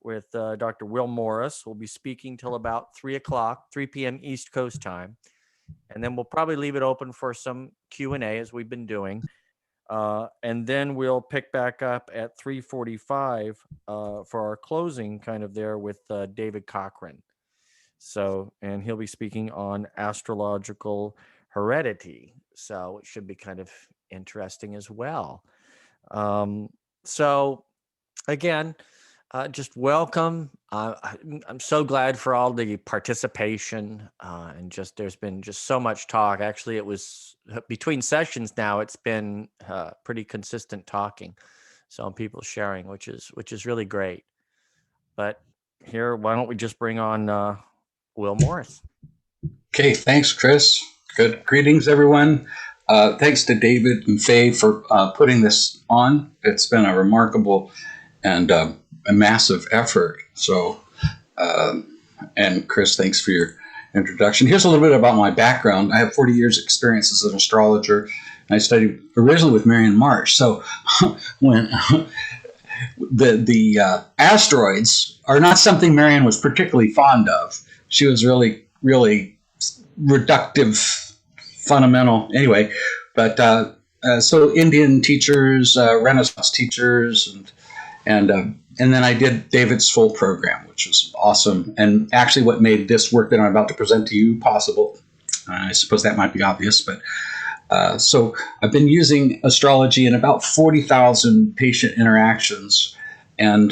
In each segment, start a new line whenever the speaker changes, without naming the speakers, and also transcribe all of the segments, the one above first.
with Dr. Will Morris. We'll be speaking till about 3 o'clock, 3 p.m. East Coast time. And then we'll probably leave it open for some Q&A as we've been doing. And then we'll pick back up at 3:45 for our closing kind of there with David Cochran. So, and he'll be speaking on astrological heredity. So it should be kind of interesting as well. So again, just welcome. I'm so glad for all the participation and just there's been just so much talk. Actually, it was between sessions now. It's been pretty consistent talking, so people sharing, which is really great. But here, why don't we just bring on Will Morris?
Okay, thanks, Chris. Good greetings, everyone. Thanks to David and Faye for putting this on. It's been a remarkable and a massive effort. So, and Chris, thanks for your introduction. Here's a little bit about my background. I have 40 years experience as an astrologer, and I studied originally with Marion Marsh. So when the asteroids are not something Marion was particularly fond of. She was really reductive, fundamental anyway. But so Indian teachers, Renaissance teachers, and then I did David's full program, which was awesome. And actually what made this work that I'm about to present to you possible, I suppose that might be obvious, but so I've been using astrology in about 40,000 patient interactions and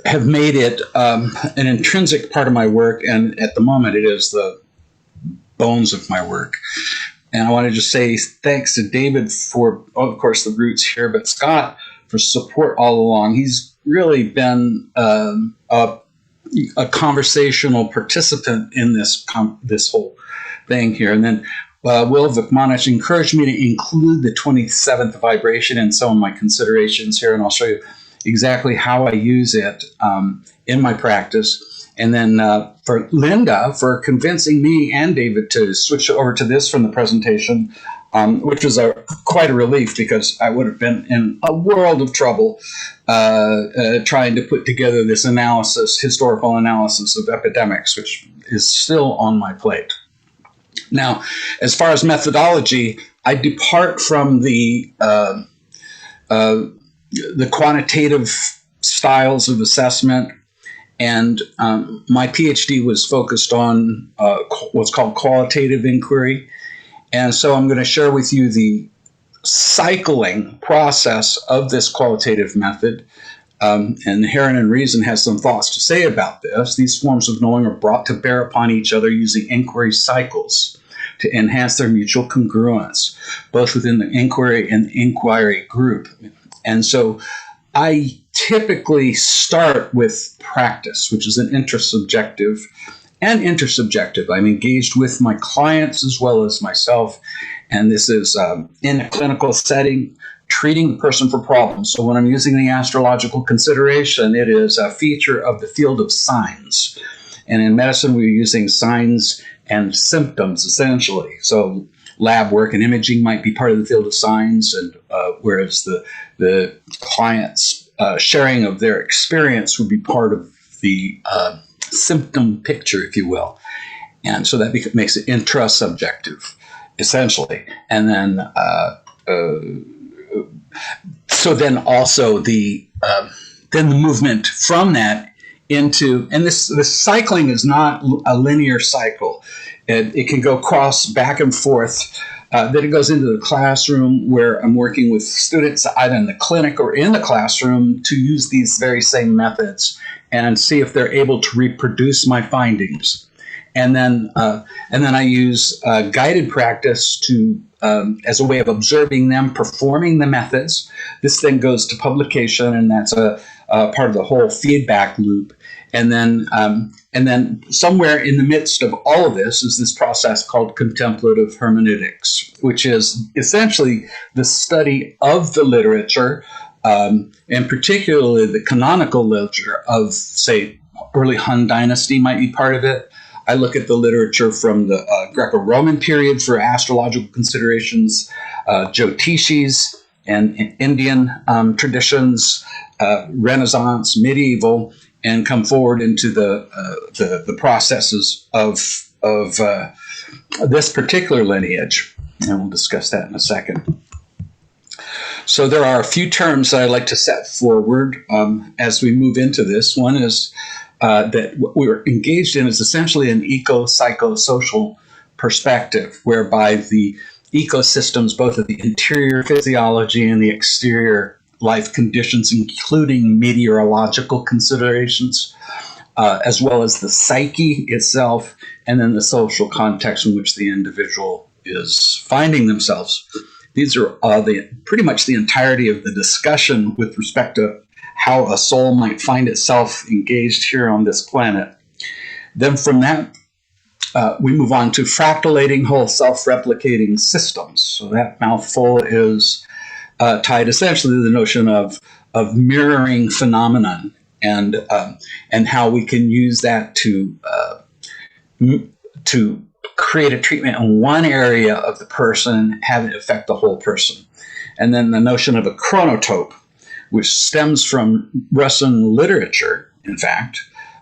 have made it an intrinsic part of my work. And at the moment, it is the bones of my work. And I want to just say thanks to David for, of course, the roots here, but Scott for support all along. He's really been a conversational participant in this whole thing here. And then Will Vikmanich encouraged me to include the 27th vibration in some of my considerations here, and I'll show you exactly how I use it in my practice. And then for Linda for convincing me and David to switch over to this from the presentation, which was quite a relief because I would have been in a world of trouble trying to put together this historical analysis of epidemics, which is still on my plate. Now, as far as methodology, I depart from the quantitative styles of assessment, and my PhD was focused on what's called qualitative inquiry. And so I'm going to share with you the cycling process of this qualitative method. And Heron and Reason has some thoughts to say about this. These forms of knowing are brought to bear upon each other using inquiry cycles to enhance their mutual congruence, both within the inquiry and the inquiry group. And so I typically start with practice, which is an intersubjective and intersubjective. I'm engaged with my clients as well as myself, and this is in a clinical setting, treating the person for problems. So when I'm using the astrological consideration, it is a feature of the field of signs. And in medicine, we're using signs and symptoms, essentially. So lab work and imaging might be part of the field of signs, and whereas the client's sharing of their experience would be part of the symptom picture, if you will. And so that makes it intrasubjective, essentially. And then so then also the movement from that into, and this cycling is not a linear cycle. It can go back and forth. Then it goes into the classroom where I'm working with students either in the clinic or in the classroom to use these very same methods and see if they're able to reproduce my findings. And then I use guided practice to as a way of observing them performing the methods. This then goes to publication, and that's a part of the whole feedback loop. And then somewhere in the midst of all of this is this process called contemplative hermeneutics, which is essentially the study of the literature, and particularly the canonical literature of, say, early Han Dynasty might be part of it. I look at the literature from the Greco-Roman period for astrological considerations, Jyotishis and Indian traditions, Renaissance, medieval, and come forward into the processes of this particular lineage. And we'll discuss that in a second. So there are a few terms that I'd like to set forward as we move into this. One is that what we're engaged in is essentially an eco-psychosocial perspective, whereby the ecosystems, both of the interior physiology and the exterior life conditions, including meteorological considerations, as well as the psyche itself, and then the social context in which the individual is finding themselves. These are pretty much the entirety of the discussion with respect to how a soul might find itself engaged here on this planet. Then from that, we move on to fractalating whole self-replicating systems. So that mouthful is tied essentially to the notion of mirroring phenomenon and how we can use that to create a treatment in one area of the person, have it affect the whole person. And then the notion of a chronotope, which stems from Russian literature, in fact,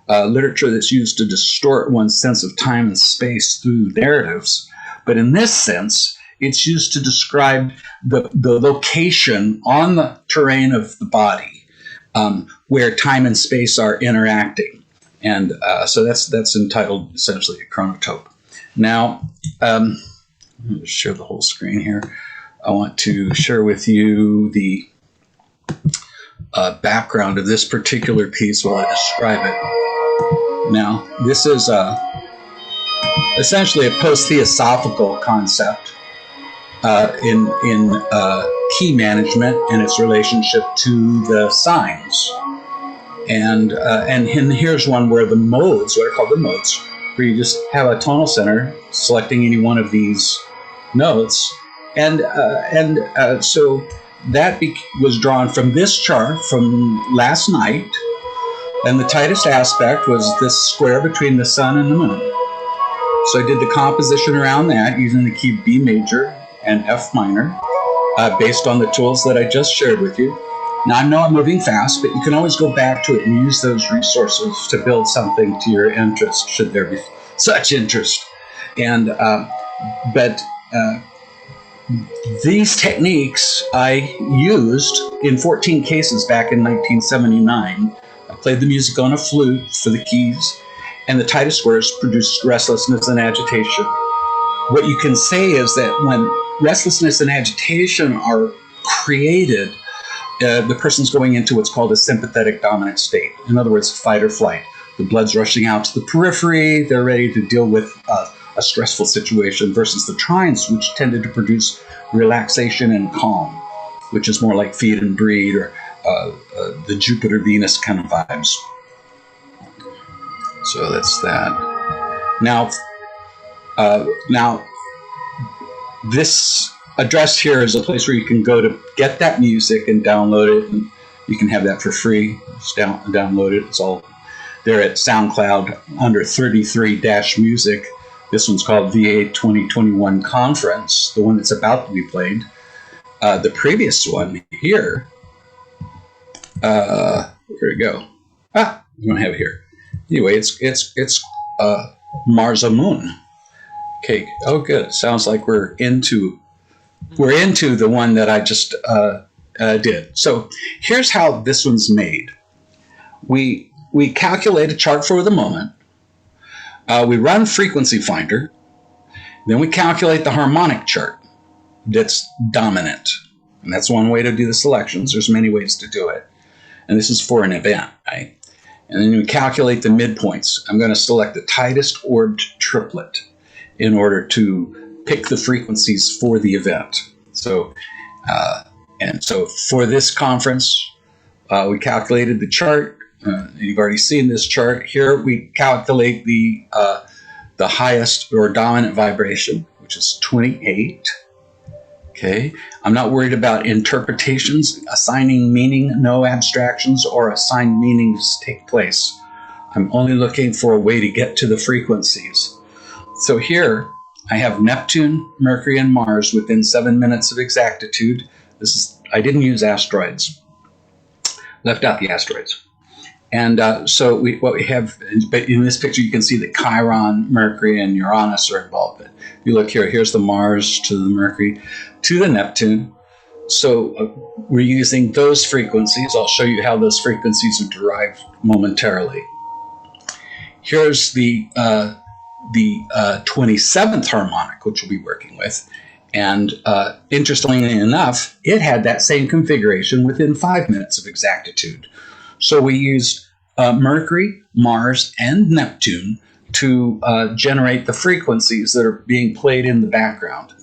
literature that's used to distort one's sense of time and space through narratives. But in this sense, it's used to describe the location on the terrain of the body where time and space are interacting. And so that's entitled essentially a chronotope. Now, I'm going to share the whole screen here. I want to share with you the background of this particular piece while I describe it. Now, this is essentially a post-theosophical concept in key management and its relationship to the signs. And here's one where the modes, what are called the modes, where you just have a tonal center selecting any one of these notes. And so that was drawn from this chart from last night. And the tightest aspect was this square between the sun and the moon. So I did the composition around that using the key B major and F minor based on the tools that I just shared with you. Now, I know I'm moving fast, but you can always go back to it and use those resources to build something to your interest, should there be such interest. And these techniques I used in 14 cases back in 1979. I played the music on a flute for the keys, and the tightest squares produced restlessness and agitation. What you can say is that when restlessness and agitation are created, the person's going into what's called a sympathetic dominant state. In other words, fight or flight. The blood's rushing out to the periphery. They're ready to deal with a stressful situation, versus the trines, which tended to produce relaxation and calm, which is more like feed and breed or the Jupiter-Venus kind of vibes. So that's that. Now, this address here is a place where you can go to get that music and download it, and you can have that for free. Just download it. It's all there at SoundCloud under 33-music. This one's called VA 2021 Conference, the one that's about to be played. The previous one here, here we go. We don't have it here. Anyway, it's Mars a Moon. Okay. Oh, good. Sounds like we're into the one that I just did. So here's how this one's made. We calculate a chart for the moment. We run Frequency Finder. Then we calculate the harmonic chart that's dominant. And that's one way to do the selections. There's many ways to do it. And this is for an event, right? And then we calculate the midpoints. I'm going to select the tightest orbed triplet in order to pick the frequencies for the event. So, and so for this conference, we calculated the chart. You've already seen this chart here. We calculate the highest or dominant vibration, which is 28. Okay, I'm not worried about interpretations, assigning meaning, no abstractions or assigned meanings take place. I'm only looking for a way to get to the frequencies. So here I have Neptune, Mercury, and Mars within 7 minutes of exactitude. I didn't use asteroids. left out the asteroids. And so what we have, but in this picture, you can see that Chiron, Mercury, and Uranus are involved. But if you look here, here's the Mars to the Mercury to the Neptune. So we're using those frequencies. I'll show you how those frequencies are derived momentarily. Here's the 27th harmonic, which we'll be working with. And interestingly enough, it had that same configuration within 5 minutes of exactitude. So we used Mercury, Mars, and Neptune to generate the frequencies that are being played in the background.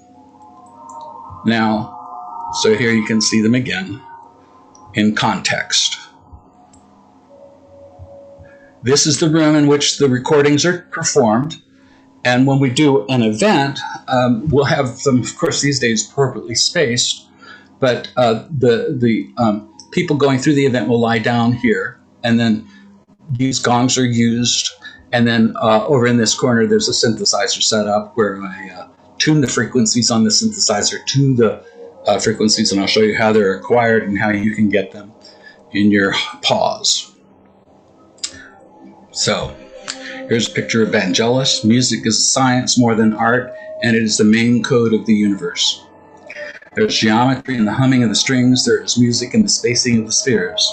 Now, so here you can see them again in context. This is the room in which the recordings are performed. And when we do an event, we'll have them, of course, these days appropriately spaced, but the people going through the event will lie down here, and then these gongs are used. And then over in this corner, there's a synthesizer set up where I tune the frequencies on the synthesizer to the frequencies, and I'll show you how they're acquired and how you can get them in your pause. So here's a picture of Vangelis. Music is science more than art, and it is the main code of the universe. There's geometry in the humming of the strings. There is music in the spacing of the spheres.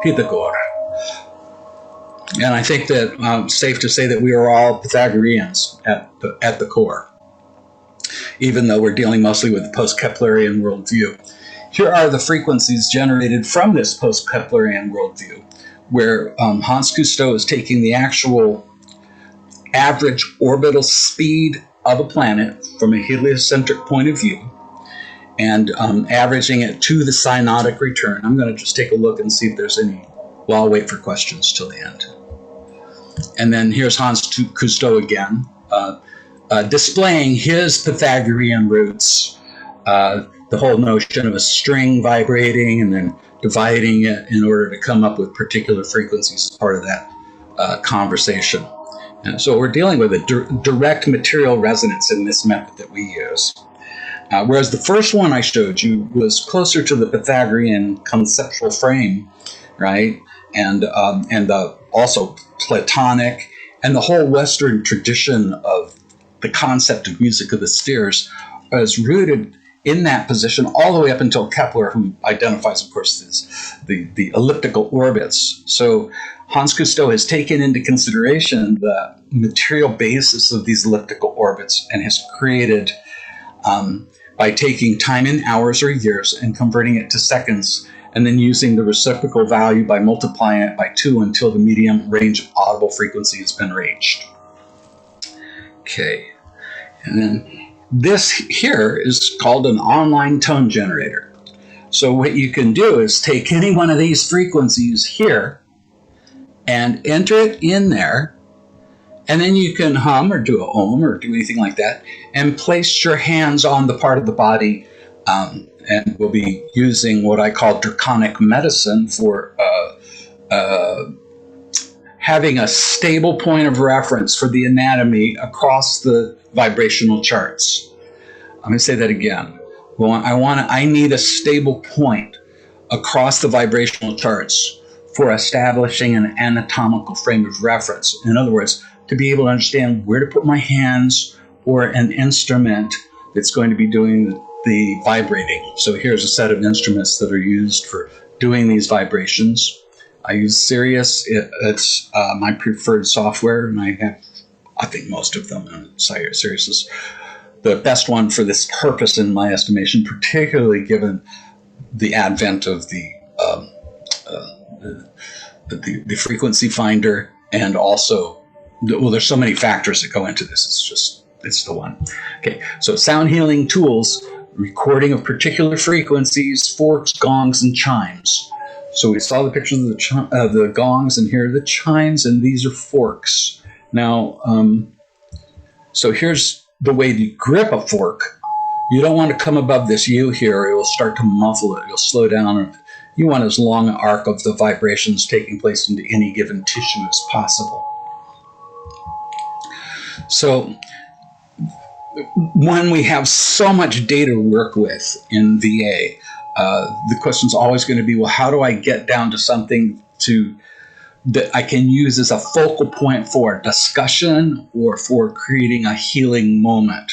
Pythagore. And I think that it's safe to say that we are all Pythagoreans at the core, even though we're dealing mostly with the post-Keplerian worldview. Here are the frequencies generated from this post-Keplerian worldview, where Hans Cousteau is taking the actual average orbital speed of a planet from a heliocentric point of view and averaging it to the synodic return. I'm going to just take a look and see if there's any. Well, I'll wait for questions till the end. And then here's Hans Cousteau again, displaying his Pythagorean roots, the whole notion of a string vibrating and then dividing it in order to come up with particular frequencies as part of that conversation. And so we're dealing with a direct material resonance in this method that we use. Whereas the first one I showed you was closer to the Pythagorean conceptual frame, right? And also Platonic, and the whole Western tradition of the concept of music of the spheres is rooted in that position all the way up until Kepler, who identifies, of course, the elliptical orbits. So Hans Cousteau has taken into consideration the material basis of these elliptical orbits and has created, by taking time in hours or years and converting it to seconds, and then using the reciprocal value by multiplying it by 2 until the medium range of audible frequency has been reached. Okay, and then this here is called an online tone generator. So what you can do is take any one of these frequencies here and enter it in there, and then you can hum or do a ohm or do anything like that, and place your hands on the part of the body. And we'll be using what I call draconic medicine for having a stable point of reference for the anatomy across the vibrational charts. I'm going to say that again. Well, I need a stable point across the vibrational charts for establishing an anatomical frame of reference. In other words, to be able to understand where to put my hands or an instrument that's going to be doing the vibrating. So here's a set of instruments that are used for doing these vibrations. I use Sirius. It's my preferred software, and I think most of them. Sirius is the best one for this purpose, in my estimation, particularly given the advent of the frequency finder, and also, well, there's so many factors that go into this. It's the one. Okay, so sound healing tools, recording of particular frequencies, forks, gongs, and chimes. So we saw the pictures of the gongs, and here are the chimes, and these are forks. Now, so here's the way to grip a fork. You don't want to come above this U here, or it will start to muffle it. You'll slow down. You want as long an arc of the vibrations taking place into any given tissue as possible. So when we have so much data to work with in VA, the question is always going to be, well, how do I get down to something that I can use as a focal point for discussion or for creating a healing moment?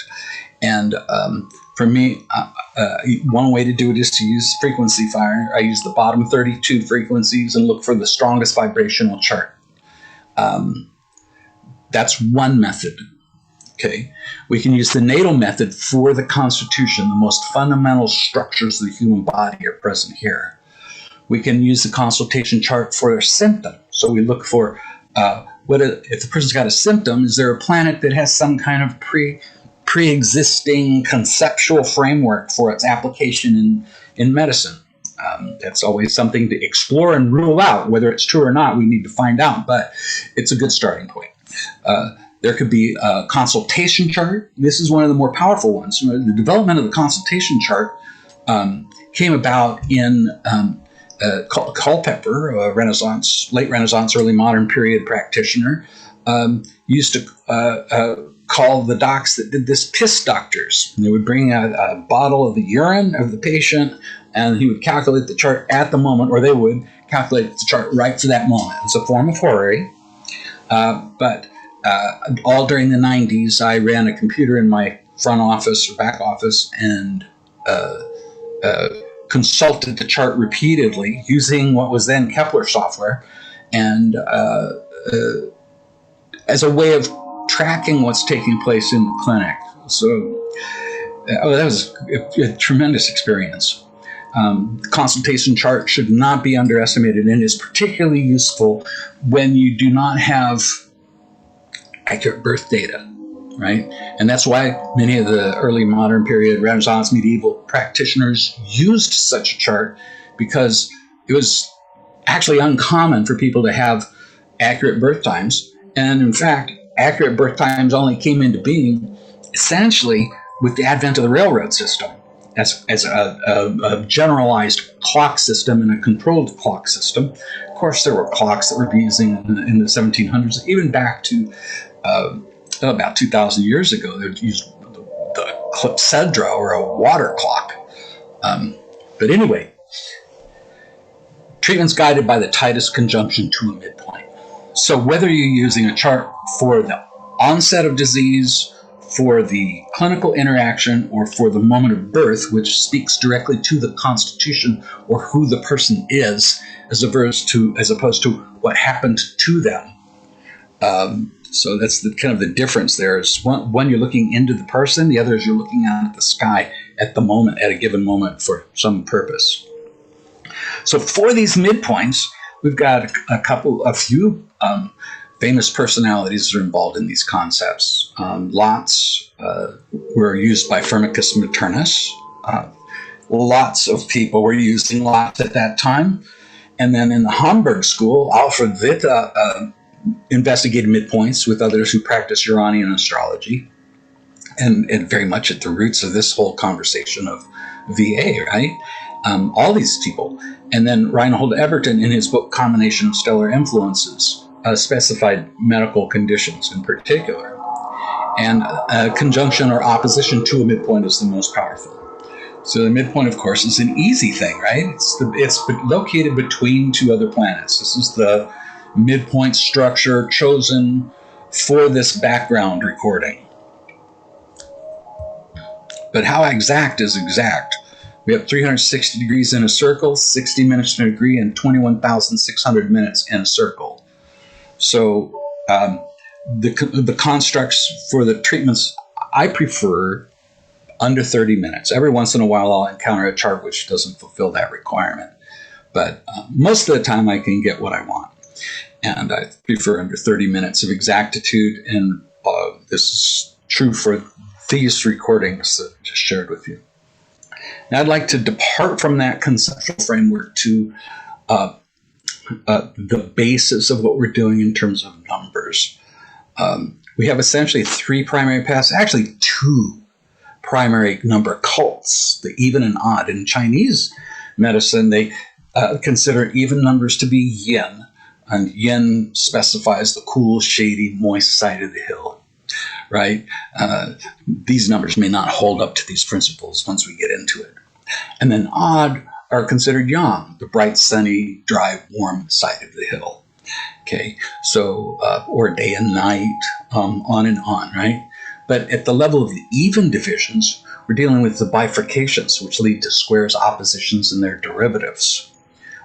And for me, one way to do it is to use frequency firing. I use the bottom 32 frequencies and look for the strongest vibrational chart. That's one method. Okay, we can use the natal method for the constitution. The most fundamental structures of the human body are present here. We can use the consultation chart for a symptom. So we look for if the person's got a symptom, is there a planet that has some kind of pre-existing conceptual framework for its application in medicine? That's always something to explore and rule out. Whether it's true or not, we need to find out, but it's a good starting point. There could be a consultation chart. This is one of the more powerful ones. The development of the consultation chart came about in Culpeper, a late Renaissance, early modern period practitioner, used to call the docs that did this piss doctors. And they would bring a bottle of the urine of the patient, and he would calculate the chart at the moment, or they would calculate the chart right for that moment. It's a form of horary, but all during the 90s, I ran a computer in my front office or back office and consulted the chart repeatedly using what was then Kepler software, and as a way of tracking what's taking place in the clinic. So that was a tremendous experience. The consultation chart should not be underestimated and is particularly useful when you do not have accurate birth data, right? And that's why many of the early modern period, Renaissance, medieval practitioners used such a chart, because it was actually uncommon for people to have accurate birth times. And in fact, accurate birth times only came into being essentially with the advent of the railroad system as a generalized clock system and a controlled clock system. Of course, there were clocks that were using in the 1700s, even back to about 2,000 years ago. They used the clepsydra, or a water clock. But anyway, treatment's guided by the tightest conjunction to a midpoint. So whether you're using a chart for the onset of disease, for the clinical interaction, or for the moment of birth, which speaks directly to the constitution or who the person is, as opposed to what happened to them. So that's kind of the difference there. Is one, you're looking into the person, the other is you're looking out at the sky at the moment, at a given moment, for some purpose. So for these midpoints, we've got a few famous personalities that are involved in these concepts. Lots were used by Firmicus Maternus. Lots of people were using lots at that time. And then in the Hamburg school, Alfred Witte investigated midpoints with others who practiced Uranian astrology, and very much at the roots of this whole conversation of VA, right? All these people. And then Reinhold Everton, in his book Combination of Stellar Influences, specified medical conditions in particular. And conjunction or opposition to a midpoint is the most powerful. So the midpoint, of course, is an easy thing, right? It's located between two other planets. This is the midpoint structure chosen for this background recording. But how exact is exact? We have 360 degrees in a circle, 60 minutes in a degree, and 21,600 minutes in a circle. So the constructs for the treatments, I prefer under 30 minutes. Every once in a while, I'll encounter a chart which doesn't fulfill that requirement. But most of the time, I can get what I want. And I prefer under 30 minutes of exactitude. And this is true for these recordings that I just shared with you. Now, I'd like to depart from that conceptual framework to the basis of what we're doing in terms of numbers. We have essentially three primary paths, actually two primary number cults, the even and odd. In Chinese medicine, they consider even numbers to be yin, and yin specifies the cool, shady, moist side of the hill, right? These numbers may not hold up to these principles once we get into it. And then odd are considered yang, the bright, sunny, dry, warm side of the hill. Okay, so, or day and night, on and on, right? But at the level of the even divisions, we're dealing with the bifurcations, which lead to squares, oppositions, and their derivatives.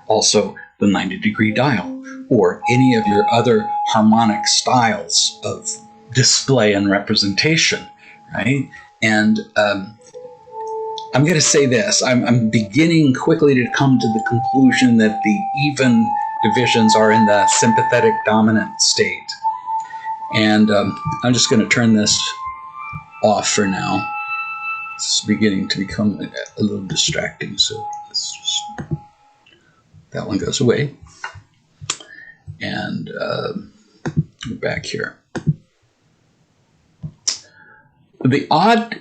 Also, the 90-degree dial, or any of your other harmonic styles of display and representation, right? And I'm going to say this. I'm beginning quickly to come to the conclusion that the even divisions are in the sympathetic dominant state. And I'm just going to turn this off for now. It's beginning to become a little distracting, so let's just, that one goes away. And we're back here. The odd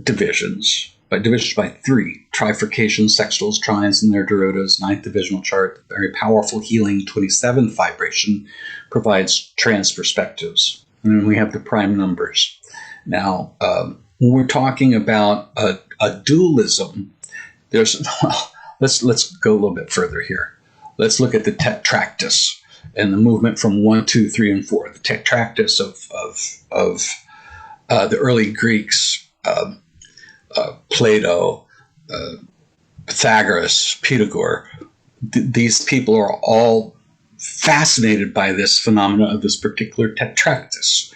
divisions, divisions by 3, trifurcations, sextiles, trines, and their derivatives, 9th divisional chart, very powerful healing 27th vibration, provides trans perspectives. And then we have the prime numbers. Now, when we're talking about a dualism, there's, well, let's go a little bit further here. Let's look at the tetractys and the movement from 1, 2, 3, and 4. The tetractys of the early Greeks, Plato, Pythagoras, Pythagore, these people are all fascinated by this phenomena of this particular tetractys.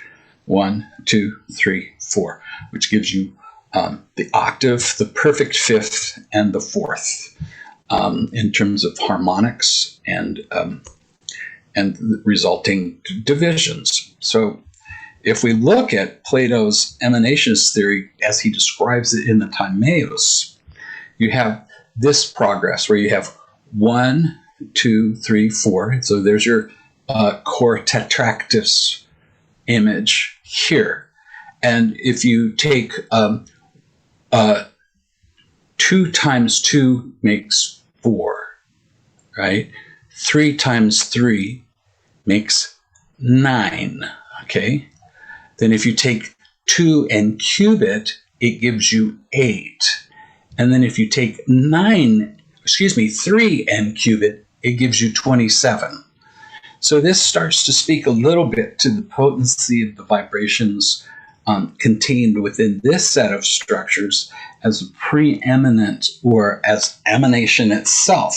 1, 2, 3, 4, which gives you the octave, the perfect fifth, and the fourth in terms of harmonics and resulting divisions. So if we look at Plato's emanations theory as he describes it in the Timaeus, you have this progress where you have 1, 2, 3, 4. So there's your core tetractys image here. And if you take 2 times 2 makes 4, right? 3 times 3 makes 9, okay? Then if you take 2 and cube it, it gives you 8. And then if you take 3 and cube it, it gives you 27. So this starts to speak a little bit to the potency of the vibrations contained within this set of structures as preeminent or as emanation itself.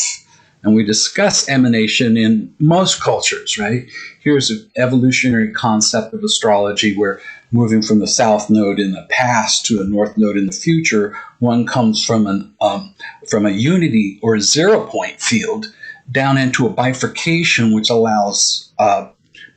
And we discuss emanation in most cultures, right? Here's an evolutionary concept of astrology where moving from the south node in the past to a north node in the future, one comes from a unity or a 0 point field down into a bifurcation, which allows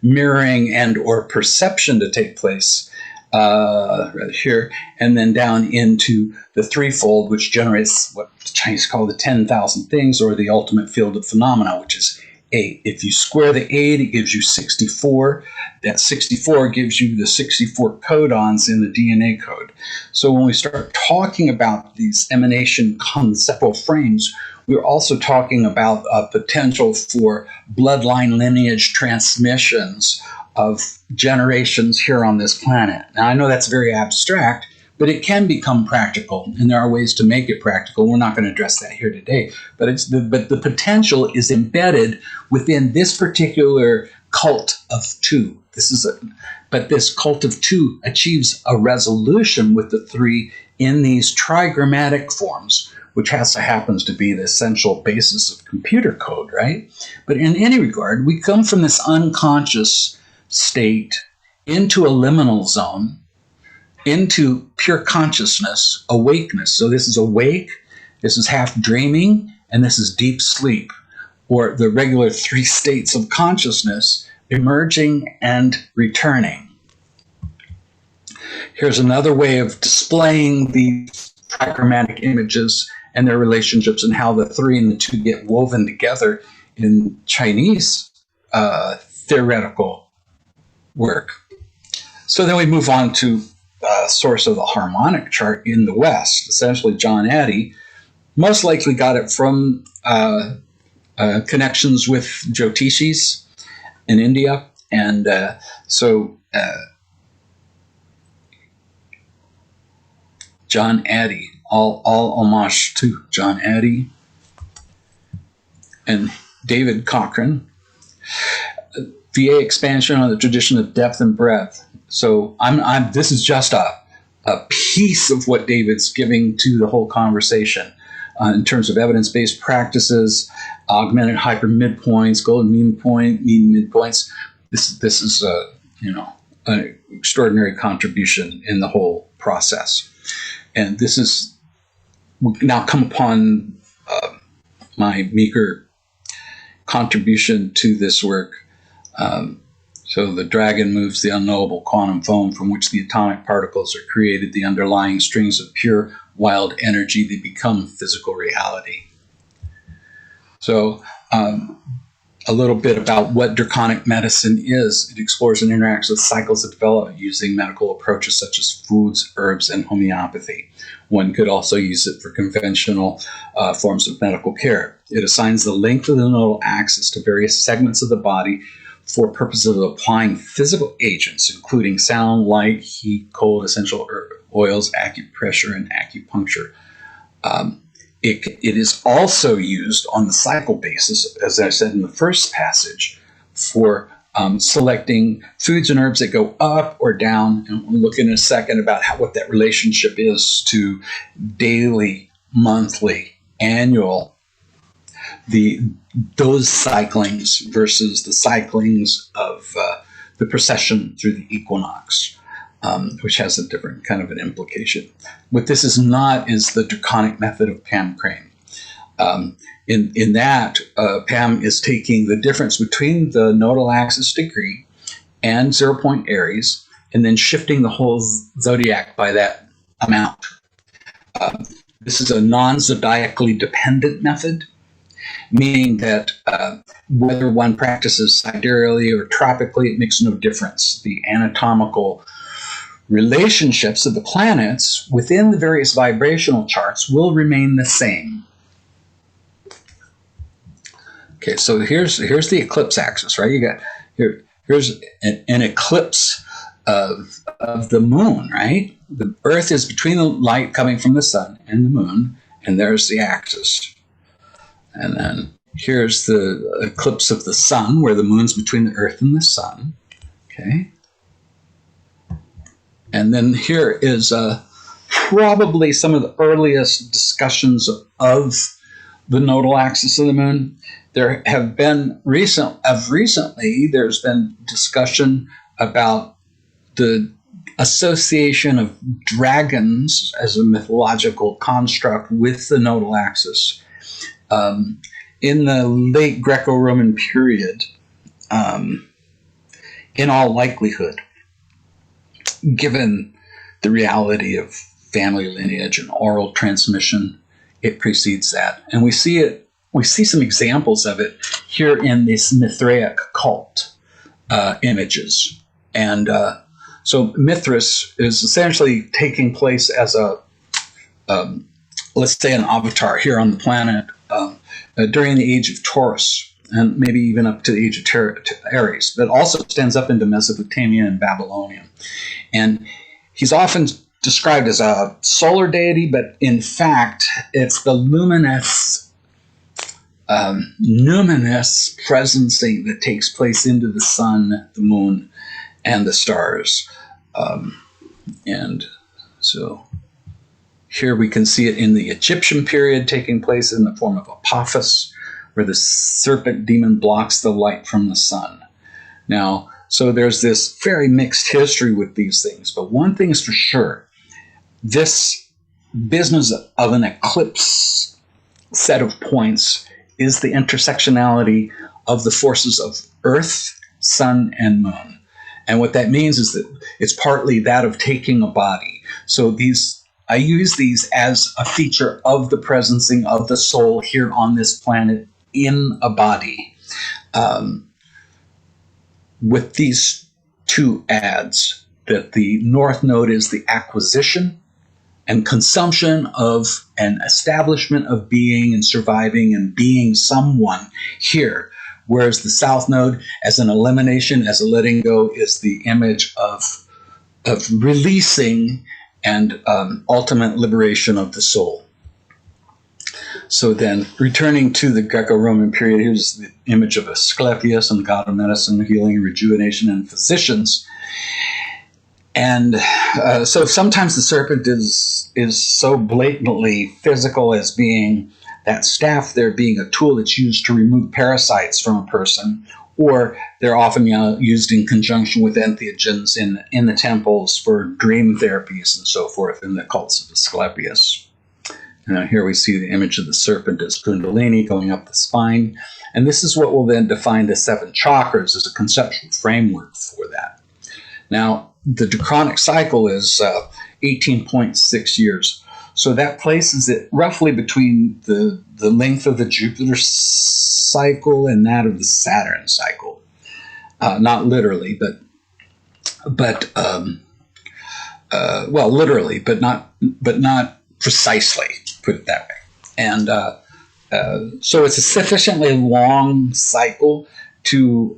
mirroring and or perception to take place right here, and then down into the threefold, which generates what the Chinese call the 10,000 things, or the ultimate field of phenomena, which is 8. If you square the 8, it gives you 64. That 64 gives you the 64 codons in the DNA code. So when we start talking about these emanation conceptual frames, we're also talking about a potential for bloodline lineage transmissions of generations here on this planet. Now, I know that's very abstract, but it can become practical, and there are ways to make it practical. We're not going to address that here today, but the potential is embedded within this particular cult of 2. But this cult of 2 achieves a resolution with the 3 in these trigrammatic forms, which happens to be the essential basis of computer code, right? But in any regard, we come from this unconscious state into a liminal zone, into pure consciousness, awakeness. So this is awake, this is half dreaming, and this is deep sleep, or the regular 3 states of consciousness, emerging and returning. Here's another way of displaying these trichromatic images and their relationships and how the 3 and the 2 get woven together in Chinese theoretical work. So then we move on to source of the harmonic chart in the West. Essentially, John Addy most likely got it from connections with Jyotishis in India. And John Addy all homage to John Addy and David Cochran. VA expansion on the tradition of depth and breadth. So this is just a piece of what David's giving to the whole conversation in terms of evidence-based practices, augmented hyper midpoints, golden mean midpoints. This is an extraordinary contribution in the whole process. And this is now come upon my meager contribution to this work. So the dragon moves the unknowable quantum foam from which the atomic particles are created, the underlying strings of pure wild energy. They become physical reality. So a little bit about what draconic medicine is. It explores and interacts with cycles of development using medical approaches such as foods, herbs, and homeopathy. One could also use it for conventional forms of medical care. It assigns the length of the nodal axis to various segments of the body for purposes of applying physical agents, including sound, light, heat, cold, essential oils, acupressure, and acupuncture. It is also used on the cycle basis, as I said in the first passage, for selecting foods and herbs that go up or down. And we'll look in a second about what that relationship is to daily, monthly, annual, those cyclings versus the cyclings of the precession through the equinox, which has a different kind of an implication. What this is not is the draconic method of Pam Crane. In that, Pam is taking the difference between the nodal axis degree and 0 point Aries, and then shifting the whole zodiac by that amount. This is a non-zodiacally dependent method, meaning that whether one practices sidereally or tropically, it makes no difference. The anatomical relationships of the planets within the various vibrational charts will remain the same. Okay, so here's the eclipse axis, right? You got here's an eclipse of the moon, right? The Earth is between the light coming from the sun and the moon, and there's the axis. And then here's the eclipse of the sun, where the moon's between the Earth and the sun. Okay. And then here is probably some of the earliest discussions of the nodal axis of the moon. There have been recently, there's been discussion about the association of dragons as a mythological construct with the nodal axis. In the late Greco-Roman period, in all likelihood, given the reality of family lineage and oral transmission, it precedes that. And we see some examples of it here in this Mithraic cult images. And so Mithras is essentially taking place as let's say an avatar here on the planet during the age of Taurus, and maybe even up to the age of Aries, but also stands up into Mesopotamia and Babylonia. And he's often described as a solar deity, but in fact, it's the numinous presencing that takes place into the sun, the moon, and the stars. And so here we can see it in the Egyptian period taking place in the form of Apophis, where the serpent demon blocks the light from the sun. Now, so there's this very mixed history with these things, but one thing is for sure, this business of an eclipse set of points is the intersectionality of the forces of Earth, Sun, and Moon. And what that means is that it's partly that of taking a body. So I use these as a feature of the presencing of the soul here on this planet in a body. With these two adds that the North Node is the acquisition and consumption of an establishment of being and surviving and being someone here, whereas the South Node, as an elimination, as a letting go, is the image of releasing and ultimate liberation of the soul. So then, returning to the Greco-Roman period, here's the image of Asclepius and the god of medicine, healing, rejuvenation, and physicians. And so sometimes the serpent is so blatantly physical as being that staff there being a tool that's used to remove parasites from a person, or they're often used in conjunction with entheogens in the temples for dream therapies and so forth in the cults of Asclepius. Now here we see the image of the serpent as Kundalini going up the spine, and this is what will then define the 7 chakras as a conceptual framework for that. Now, the Draconic cycle is 18.6 years. So that places it roughly between the length of the Jupiter cycle and that of the Saturn cycle. Not literally, well, literally, but not precisely, put it that way. And so it's a sufficiently long cycle to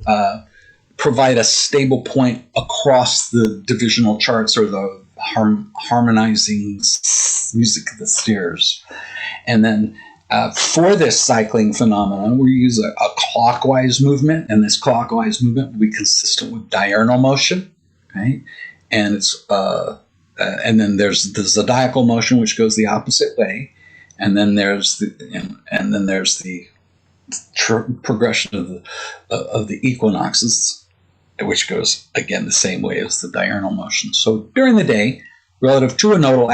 provide a stable point across the divisional charts or the harmonizing music of the spheres. And then for this cycling phenomenon, we use a clockwise movement, and this clockwise movement will be consistent with diurnal motion, right? And it's and then there's the zodiacal motion, which goes the opposite way, and then there's the progression of the equinoxes, which goes, again, the same way as the diurnal motion. So during the day, relative to a nodal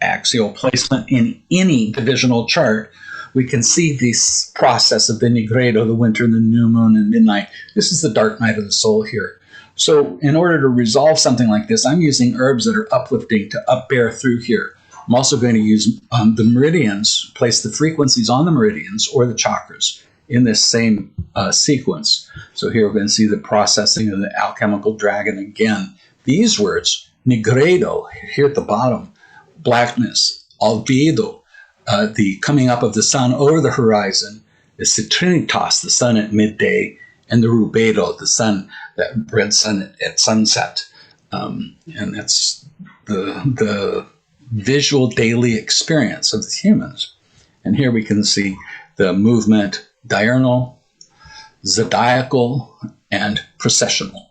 axial placement in any divisional chart, we can see this process of the nigredo, the winter, the new moon, and midnight. This is the dark night of the soul here. So in order to resolve something like this, I'm using herbs that are uplifting to upbear through here. I'm also going to use the meridians, place the frequencies on the meridians or the chakras in this same sequence. So here we're going to see the processing of the alchemical dragon again. These words, nigredo, here at the bottom, blackness, albedo, the coming up of the sun over the horizon, the citrinitas, the sun at midday, and the rubedo, the sun, that red sun at sunset. And that's the visual daily experience of the humans. And here we can see the movement diurnal, zodiacal, and processional.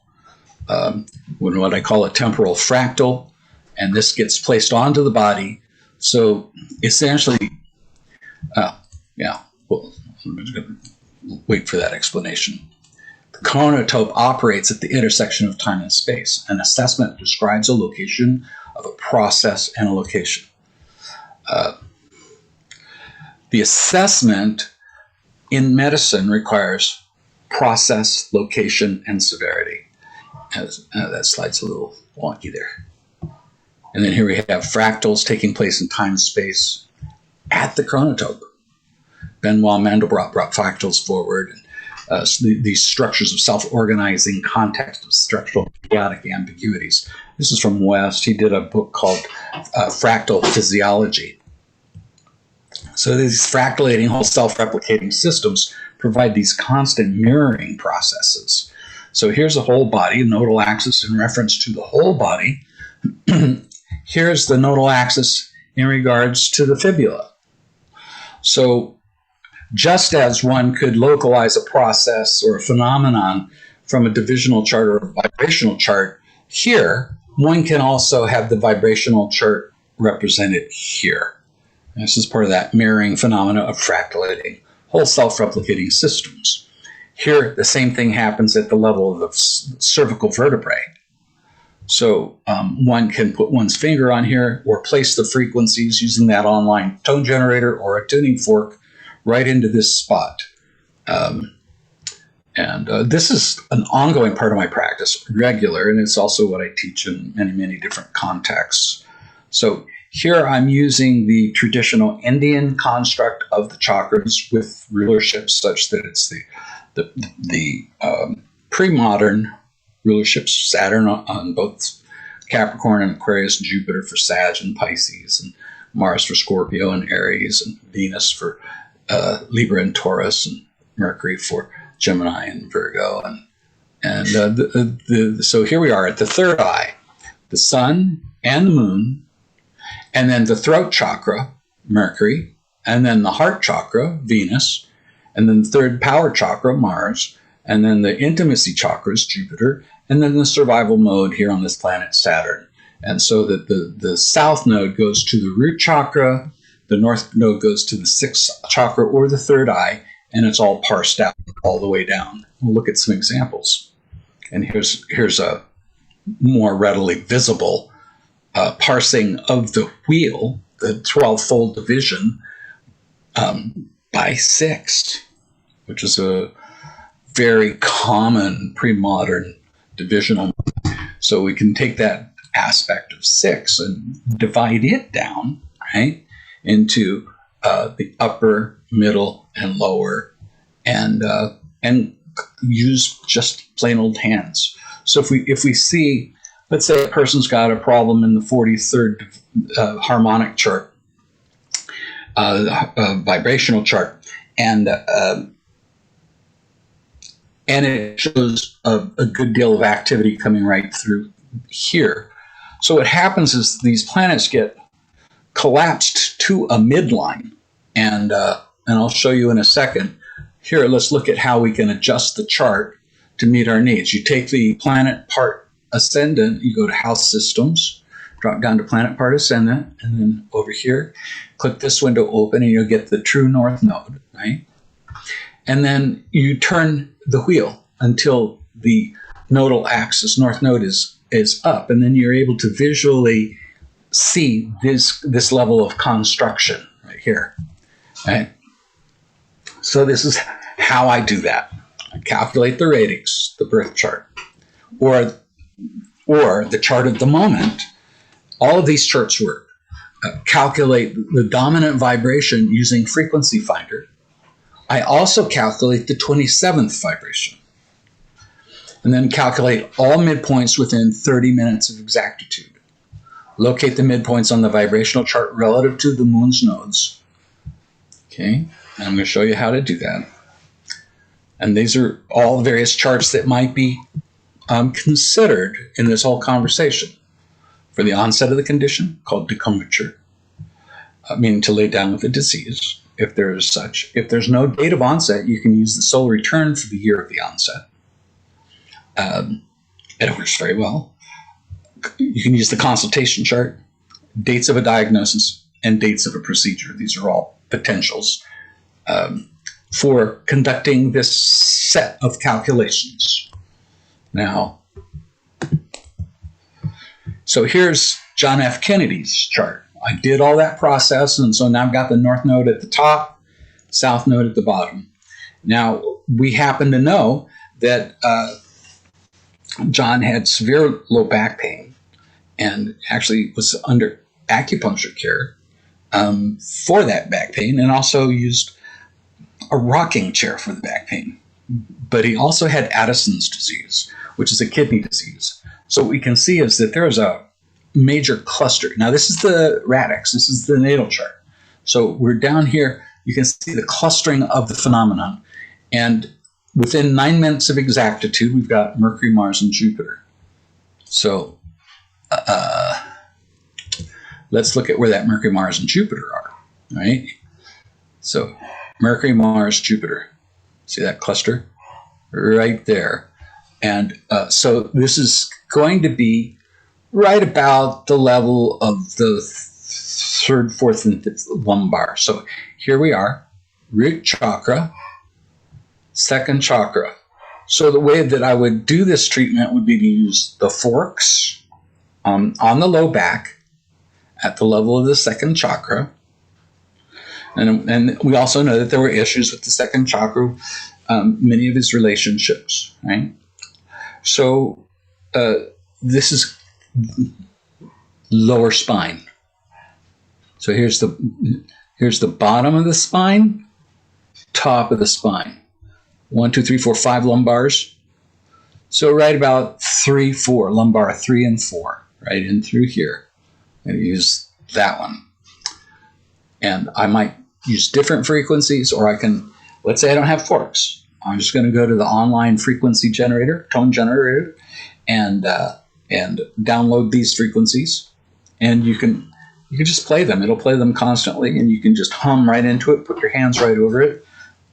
What I call a temporal fractal, and this gets placed onto the body. So essentially, wait for that explanation. The chronotope operates at the intersection of time and space. An assessment describes a location of a process and a location. The assessment in medicine requires process, location, and severity. That slide's a little wonky there. And then here we have fractals taking place in time and space at the chronotope. Benoit Mandelbrot brought fractals forward. These structures of self-organizing context of structural chaotic ambiguities. This is from West. He did a book called Fractal Physiology. So these fractalating whole self-replicating systems provide these constant mirroring processes. So here's the whole body, nodal axis in reference to the whole body. Here's the nodal axis in regards to the fibula. So just as one could localize a process or a phenomenon from a divisional chart or a vibrational chart here, one can also have the vibrational chart represented here. This is part of that mirroring phenomena of fractalating whole self-replicating systems. Here, the same thing happens at the level of the cervical vertebrae. So one can put one's finger on here or place the frequencies using that online tone generator or a tuning fork right into this spot. This is an ongoing part of my practice, regular, and it's also what I teach in many, many different contexts. So here I'm using the traditional Indian construct of the chakras with rulerships such that it's the pre-modern rulerships, Saturn on both Capricorn and Aquarius, and Jupiter for Sag and Pisces, and Mars for Scorpio and Aries, and Venus for Libra and Taurus, and Mercury for Gemini and Virgo. So here we are at the third eye. The sun and the moon, and then the throat chakra, Mercury, and then the heart chakra, Venus, and then the third power chakra, Mars, and then the intimacy chakras, Jupiter, and then the survival mode here on this planet, Saturn. And so that the south node goes to the root chakra, the north node goes to the sixth chakra or the third eye, and it's all parsed out all the way down. We'll look at some examples. And here's a more readily visible parsing of the wheel, the 12-fold division by sixth, which is a very common pre-modern divisional. So we can take that aspect of six and divide it down, right, into the upper, middle, and lower, and use just plain old hands. So if we see, let's say a person's got a problem in the 43rd harmonic chart, vibrational chart, and it shows a good deal of activity coming right through here. So what happens is these planets get collapsed to a midline, and I'll show you in a second. Here, let's look at how we can adjust the chart to meet our needs. You take the planet part ascendant, you go to house systems, drop down to planet part ascendant, and then over here, click this window open, and you'll get the true north node, right? And then you turn the wheel until the nodal axis, north node, is up, and then you're able to visually see this level of construction right here, right? So this is how I do that. I calculate the ratings, the birth chart, or the chart of the moment. All of these charts work. Calculate the dominant vibration using frequency finder. I also calculate the 27th vibration, and then calculate all midpoints within 30 minutes of exactitude. Locate the midpoints on the vibrational chart relative to the moon's nodes. Okay, and I'm going to show you how to do that. And these are all various charts that might be considered in this whole conversation. For the onset of the condition, called decumbiture, meaning to lay down with a disease, if there is such. If there's no date of onset, you can use the solar return for the year of the onset. It works very well. You can use the consultation chart, dates of a diagnosis, and dates of a procedure. These are all potentials for conducting this set of calculations. Now, so here's John F. Kennedy's chart. I did all that process, and so now I've got the north node at the top, south node at the bottom. Now, we happen to know that John had severe low back pain and actually was under acupuncture care for that back pain, and also used a rocking chair for the back pain. But he also had Addison's disease, which is a kidney disease. So what we can see is that there's a major cluster. Now, this is the radix. This is the natal chart. So we're down here. You can see the clustering of the phenomenon. And within 9 minutes of exactitude, we've got Mercury, Mars, and Jupiter. So let's look at where that Mercury, Mars, and Jupiter are, right? So Mercury, Mars, Jupiter. See that cluster? Right there. And so this is going to be right about the level of the third, fourth, and fifth lumbar. So here we are, root chakra, second chakra. So the way that I would do this treatment would be to use the forks on the low back at the level of the second chakra. And we also know that there were issues with the second chakra, many of his relationships, right? So this is lower spine. So here's the bottom of the spine, top of the spine. 1, 2, 3, 4, 5 lumbars. So right about 3, 4, lumbar 3 and 4, right in through here. I'm going to use that one. And I might use different frequencies, or I can, let's say I don't have forks. I'm just going to go to the online frequency generator, tone generator, and download these frequencies. and you can just play them. It'll play them constantly, and you can just hum right into it, put your hands right over it.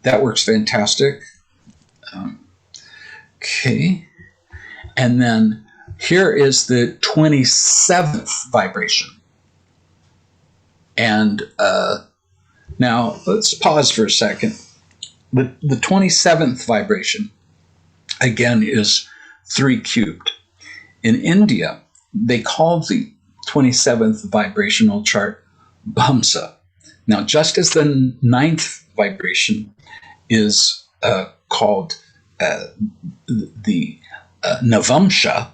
That works fantastic. Okay. And then here is the 27th vibration. And now let's pause for a second. The 27th vibration, again, is 3 cubed. In India, they call the 27th vibrational chart Bhamsa. Now, just as the 9th vibration is called the Navamsha,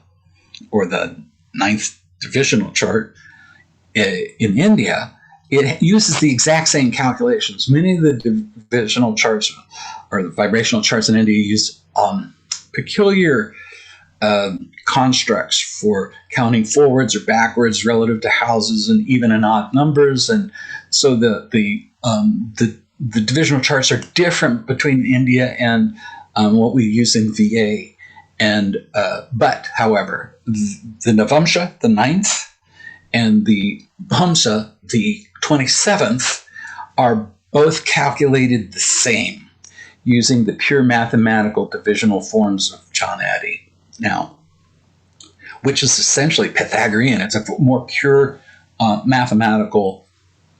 or the 9th divisional chart, in India, it uses the exact same calculations. Many of the divisional charts or the vibrational charts in India use peculiar constructs for counting forwards or backwards relative to houses and even and odd numbers, and so the divisional charts are different between India and what we use in VA. And but however, the Navamsha, the 9th, and the Bhamsa, the 27th, are both calculated the same using the pure mathematical divisional forms of John Addy. Now, which is essentially Pythagorean. It's a more pure mathematical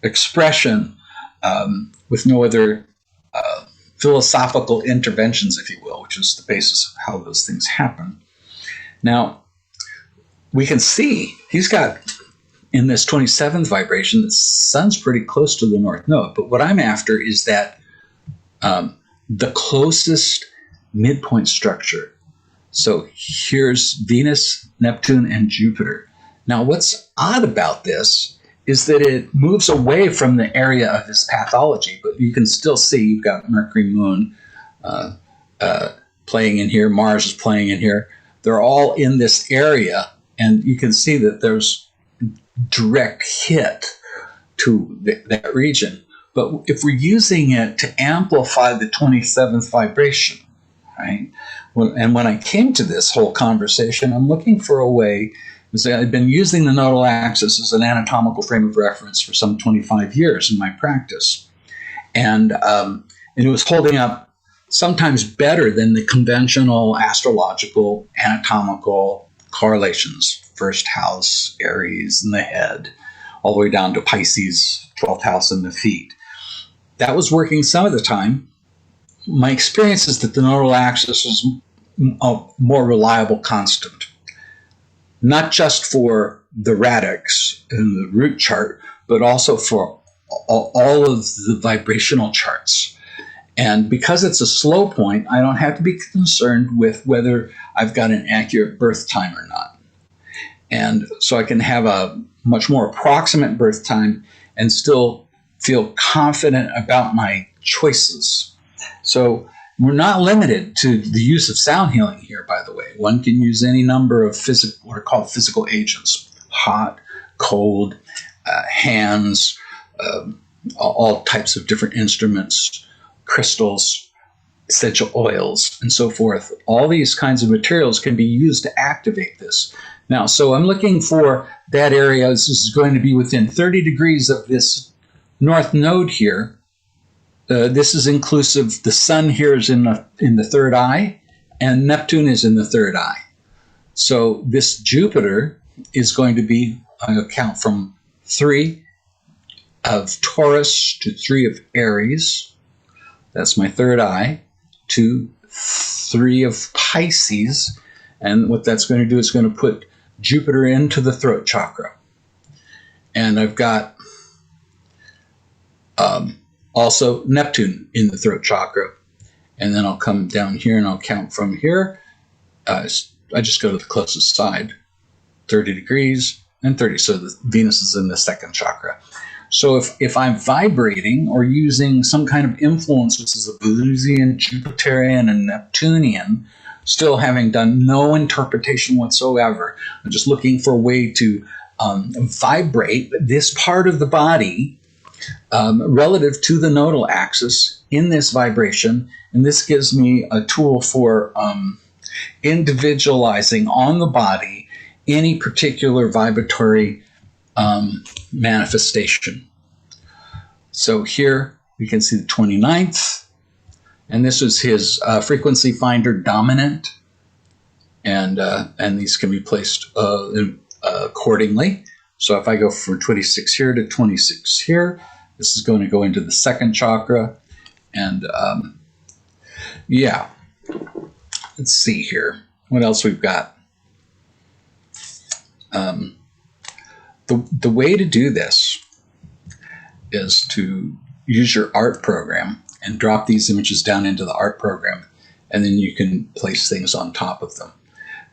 expression with no other philosophical interventions, if you will, which is the basis of how those things happen. Now, we can see he's got, in this 27th vibration, the sun's pretty close to the north node, but what I'm after is that the closest midpoint structure. So here's Venus, Neptune, and Jupiter. Now, what's odd about this is that it moves away from the area of this pathology, but you can still see you've got Mercury, Moon playing in here, Mars is playing in here. They're all in this area, and you can see that there's direct hit to that region. But if we're using it to amplify the 27th vibration, right? And when I came to this whole conversation, I'm looking for a way, because I've been using the nodal axis as an anatomical frame of reference for some 25 years in my practice. And it was holding up sometimes better than the conventional astrological anatomical correlations. First house, Aries in the head, all the way down to Pisces, 12th house in the feet. That was working some of the time. My experience is that the nodal axis is a more reliable constant, not just for the radix in the root chart, but also for all of the vibrational charts. And because it's a slow point, I don't have to be concerned with whether I've got an accurate birth time or not. And so I can have a much more approximate birth time and still feel confident about my choices. So we're not limited to the use of sound healing here, by the way. One can use any number of what are called physical agents: hot, cold, hands, all types of different instruments, crystals, essential oils, and so forth. All these kinds of materials can be used to activate this. Now, so I'm looking for that area. This is going to be within 30 degrees of this north node here. This is inclusive. The sun here is in the third eye, and Neptune is in the third eye. So this Jupiter is going to be, I count from 3 of Taurus to 3 of Aries. That's my third eye, to 3 of Pisces. And what that's going to do is going to put Jupiter into the throat chakra. And I've got also Neptune in the throat chakra. And then I'll come down here and I'll count from here. I just go to the closest side, 30 degrees and 30. So the Venus is in the second chakra. So if I'm vibrating or using some kind of influence, which is a Venusian, Jupiterian, and Neptunian, still having done no interpretation whatsoever, I'm just looking for a way to vibrate this part of the body relative to the nodal axis in this vibration. And this gives me a tool for individualizing on the body any particular vibratory manifestation. So here we can see the 29th, and this is his frequency finder dominant, and these can be placed accordingly. So if I go from 26 here to 26 here, this is going to go into the second chakra, and yeah, let's see here. What else we've got? The way to do this is to use your art program and drop these images down into the art program, and then you can place things on top of them.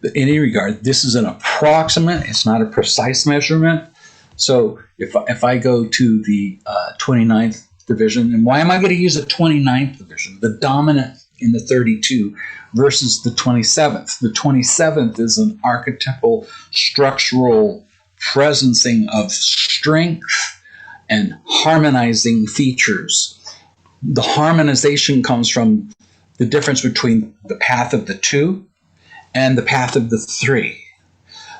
But in any regard, this is an approximate, it's not a precise measurement. So if I go to the 29th division, and why am I going to use the 29th division, the dominant in the 32 versus the 27th? The 27th is an archetypal structural presencing of strength and harmonizing features. The harmonization comes from the difference between the path of the 2 and the path of the 3.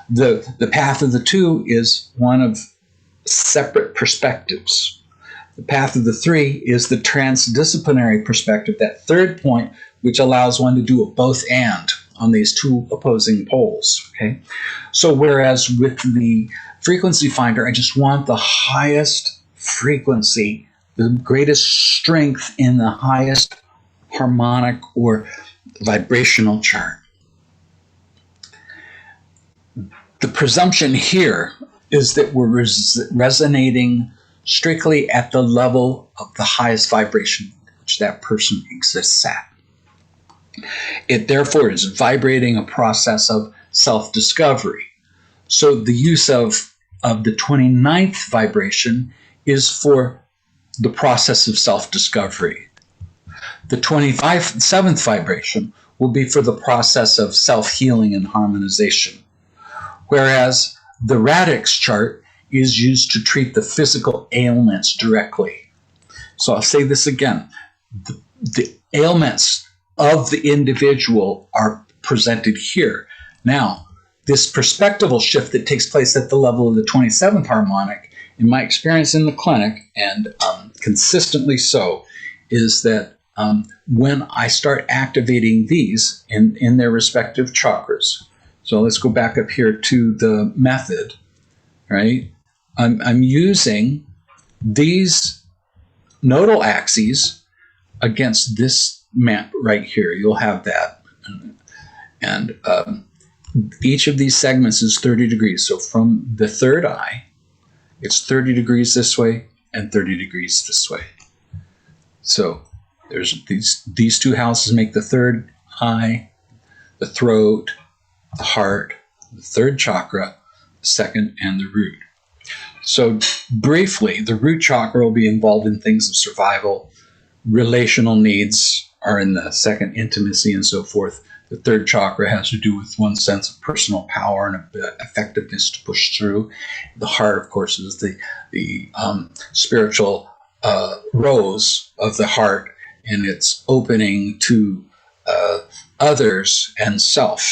The path of the 2 is one of separate perspectives. The path of the 3 is the transdisciplinary perspective, that third point, which allows one to do a both and on these two opposing poles. Okay, so whereas with the frequency finder, I just want the highest frequency, the greatest strength in the highest harmonic or vibrational chart. The presumption here is that we're resonating strictly at the level of the highest vibration which that person exists at. It therefore is vibrating a process of self-discovery. So the use of the 29th vibration is for the process of self-discovery. The 27th vibration will be for the process of self-healing and harmonization. Whereas the radix chart is used to treat the physical ailments directly. So I'll say this again. The ailments of the individual are presented here. Now, this perspectival shift that takes place at the level of the 27th harmonic, in my experience in the clinic, and consistently so, is that when I start activating these in their respective chakras. So let's go back up here to the method, right? I'm using these nodal axes against this map right here. You'll have that. And each of these segments is 30 degrees. So from the third eye, it's 30 degrees this way and 30 degrees this way. So there's these two houses make the third eye, the throat, the heart, the third chakra, the second, and the root. So briefly, the root chakra will be involved in things of survival. Relational needs are in the second, intimacy and so forth. The third chakra has to do with one's sense of personal power and effectiveness to push through. The heart, of course, is the spiritual rose of the heart, and its opening to others and self.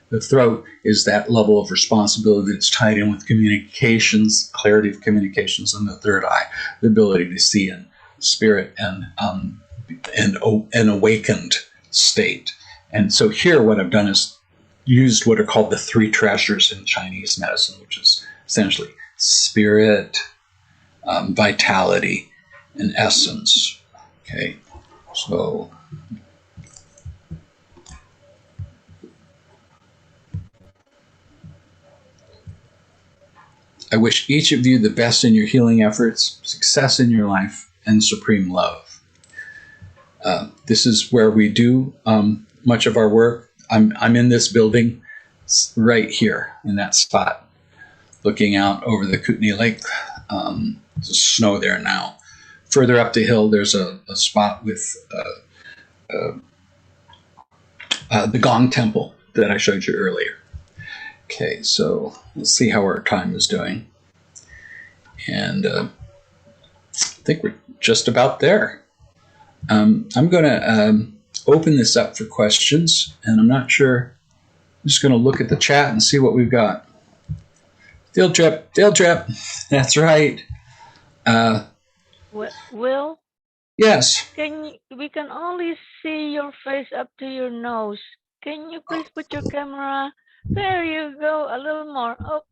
The throat is that level of responsibility that's tied in with communications, clarity of communications, and the third eye, the ability to see in spirit and an awakened state. And so here what I've done is used what are called the three treasures in Chinese medicine, which is essentially spirit, vitality, and essence. Okay, so I wish each of you the best in your healing efforts, success in your life, and supreme love. This is where we do much of our work. I'm in this building right here in that spot, looking out over the Kootenai Lake. There's snow there now. Further up the hill, there's a spot with the Gong Temple that I showed you earlier. Okay, so let's see how our time is doing. And I think we're just about there. I'm going to open this up for questions, and I'm not sure. I'm just going to look at the chat and see what we've got. I Field trip. Field trip. That's right.
Will,
Yes.
we can only see your face up to your nose. Can you please put your camera? There you go. A little more. Oops.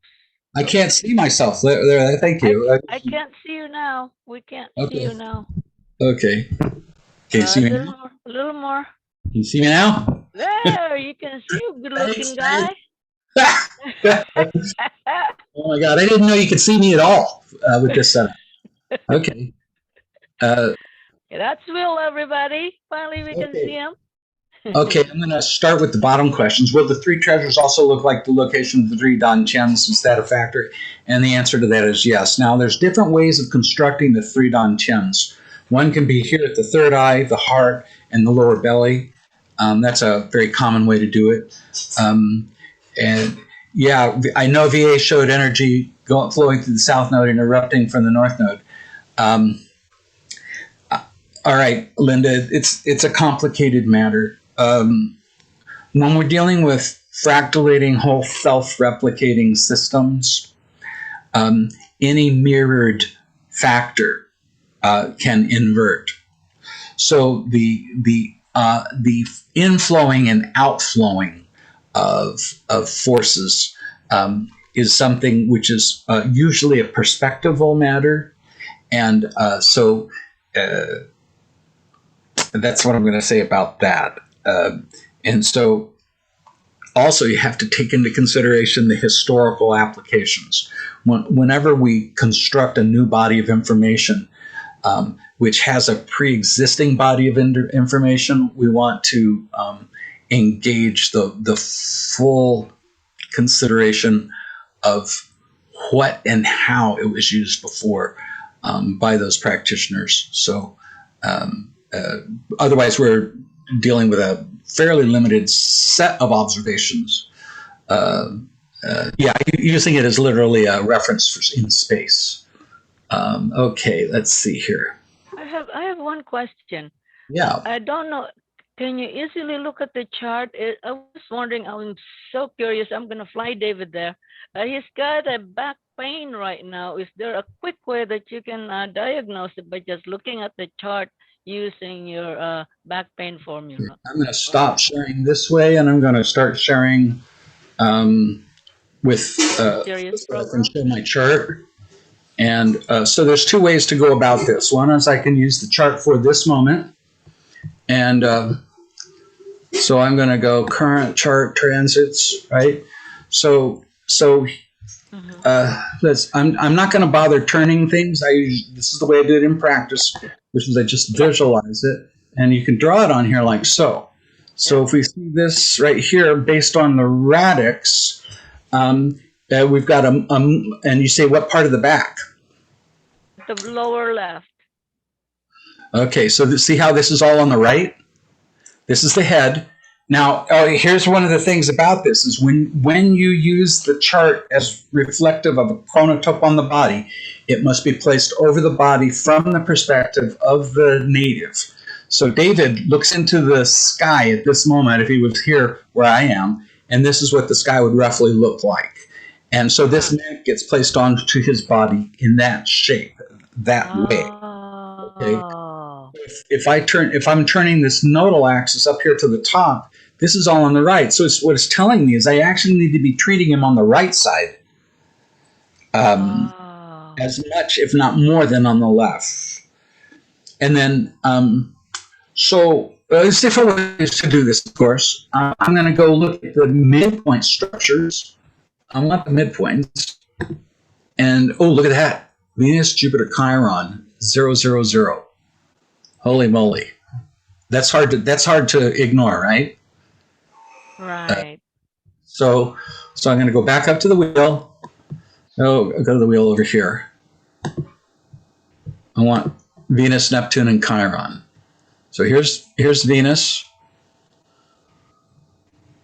I can't see myself. There. Thank you.
I can't see you now. We can't see
Okay.
you now.
Okay. Can you see me now?
A little more.
Can you see me now?
There, you can see you, good-looking guy.
Oh my God! I didn't know you could see me at all with this setup. Okay.
That's Will, everybody. Finally, we can see him.
Okay, I'm going to start with the bottom questions. Will the three treasures also look like the location of the three Dan Chens? Is that a factor? And the answer to that is yes. Now, there's different ways of constructing the three Dan Chens. One can be here at the third eye, the heart, and the lower belly. That's a very common way to do it. And yeah, I know VA showed energy flowing through the south node and erupting from the north node. All right, Linda, it's a complicated matter. When we're dealing with fractalating whole self-replicating systems, any mirrored factor can invert. So the inflowing and outflowing of forces is something which is usually a perspectival matter, and so that's what I'm going to say about that. And so also you have to take into consideration the historical applications. Whenever we construct a new body of information, which has a pre-existing body of information, we want to engage the full consideration of what and how it was used before by those practitioners. So otherwise, we're dealing with a fairly limited set of observations. Using it as literally a reference in space. Okay, let's see here.
I have one question.
Yeah.
I don't know. Can you easily look at the chart? I was wondering. I'm so curious. I'm gonna fly David there. He's got a back pain right now. Is there a quick way that you can diagnose it by just looking at the chart using your back pain formula?
I'm going to stop sharing this way, and I'm going to start sharing with
Serious
I can
program.
show my chart. And so there's two ways to go about this. One is I can use the chart for this moment, and so I'm going to go current chart transits, right? So I'm not going to bother turning things. This is the way I do it in practice, which is I just visualize it, and you can draw it on here like so. So if we see this right here, based on the radix, we've got and you say what part of the back?
The lower left.
Okay, so see how this is all on the right? This is the head. Now, here's one of the things about this is when you use the chart as reflective of a chronotype on the body, it must be placed over the body from the perspective of the native. So David looks into the sky at this moment, if he was here where I am, and this is what the sky would roughly look like. And so this neck gets placed onto his body in that shape, that way. Okay. If I'm turning this nodal axis up here to the top, this is all on the right. So what it's telling me is I actually need to be treating him on the right side as much, if not more, than on the left. And then, so there's different ways to do this, of course. I'm going to go look at the midpoint structures. I want the midpoints. And, oh, look at that. Venus, Jupiter, Chiron, 000. Holy moly. That's hard to ignore, right?
Right.
So I'm going to go back up to the wheel. Oh, I'll go to the wheel over here. I want Venus, Neptune, and Chiron. So here's Venus.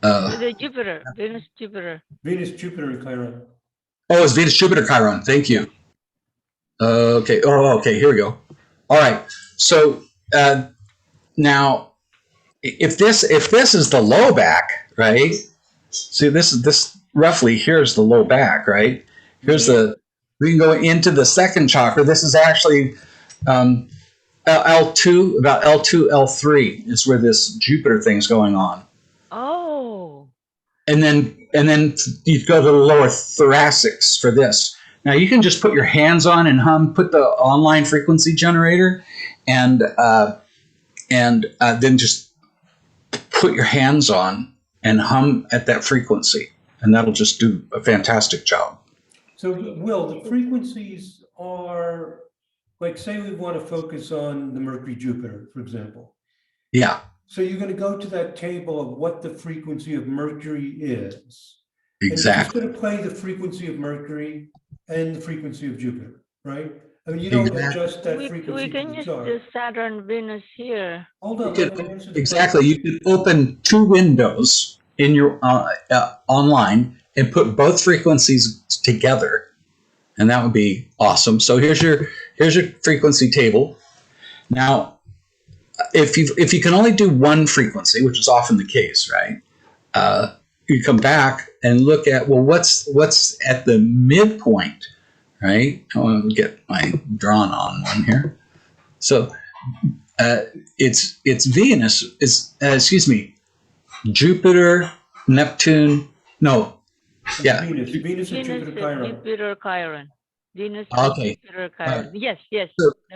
Jupiter. Venus, Jupiter.
Venus, Jupiter, and Chiron.
Oh, it's Venus, Jupiter, Chiron. Thank you. Okay. Oh, okay. Here we go. All right. So now, if this is the low back, right? See, this roughly here's the low back, right? Here's the, we can go into the second chakra. This is actually L2, about L2, L3 is where this Jupiter thing's going on.
Oh.
And then you go to the lower thoracics for this. Now you can just put your hands on and hum, put the online frequency generator, and then just put your hands on and hum at that frequency, and that'll just do a fantastic job.
So, Will, the frequencies are, like, say we want to focus on the Mercury Jupiter, for example.
Yeah.
So you're going to go to that table of what the frequency of Mercury is.
Exactly.
And it's going to play the frequency of Mercury and the frequency of Jupiter, right? I mean, you don't adjust that frequency.
We can use the Saturn, Venus here.
Hold on.
Exactly. You can open two windows in your online and put both frequencies together, and that would be awesome. So here's your frequency table. Now, if you can only do one frequency, which is often the case, right? You come back and look at, well, what's at the midpoint, right? I want to get my drawn on one here. So it's Venus. It's Jupiter, Neptune. No, yeah.
Venus and Jupiter Chiron.
Venus
Okay.
Jupiter Chiron. Yes.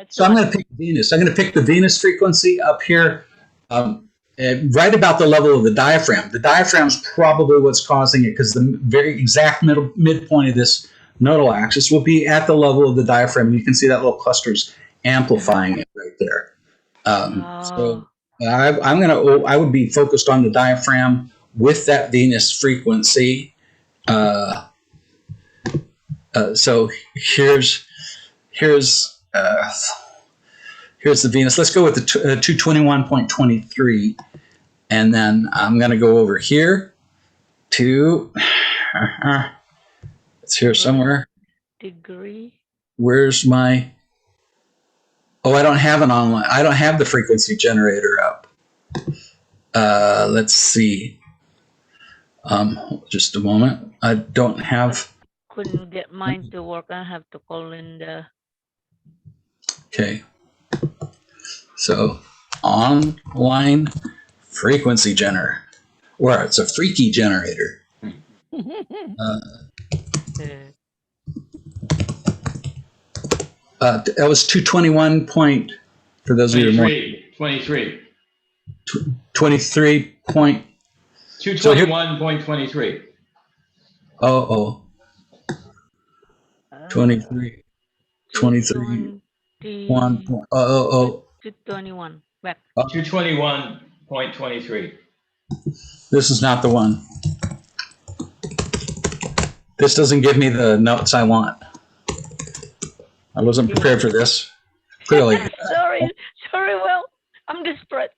So I'm going to pick Venus. I'm going to pick the Venus frequency up here, right about the level of the diaphragm. The diaphragm's probably what's causing it, because the very exact midpoint of this nodal axis will be at the level of the diaphragm. You can see that little cluster's amplifying it right there. So I would be focused on the diaphragm with that Venus frequency. So here's the Venus. Let's go with the 221.23, and then I'm going to go over here to it's here somewhere.
Degree.
Where's my? Oh, I don't have an online. I don't have the frequency generator up. Let's see. Just a moment. I don't have.
Couldn't get mine to work. I have to call in the.
Okay. So online frequency generator, or it's a freaky generator. That was 221 point, for those of you who know.
23.
23 point.
221.23.
23. 23.
221. Back.
221.23.
This is not the one. This doesn't give me the notes I want. I wasn't prepared for this. Clearly.
Sorry, Will. I'm desperate.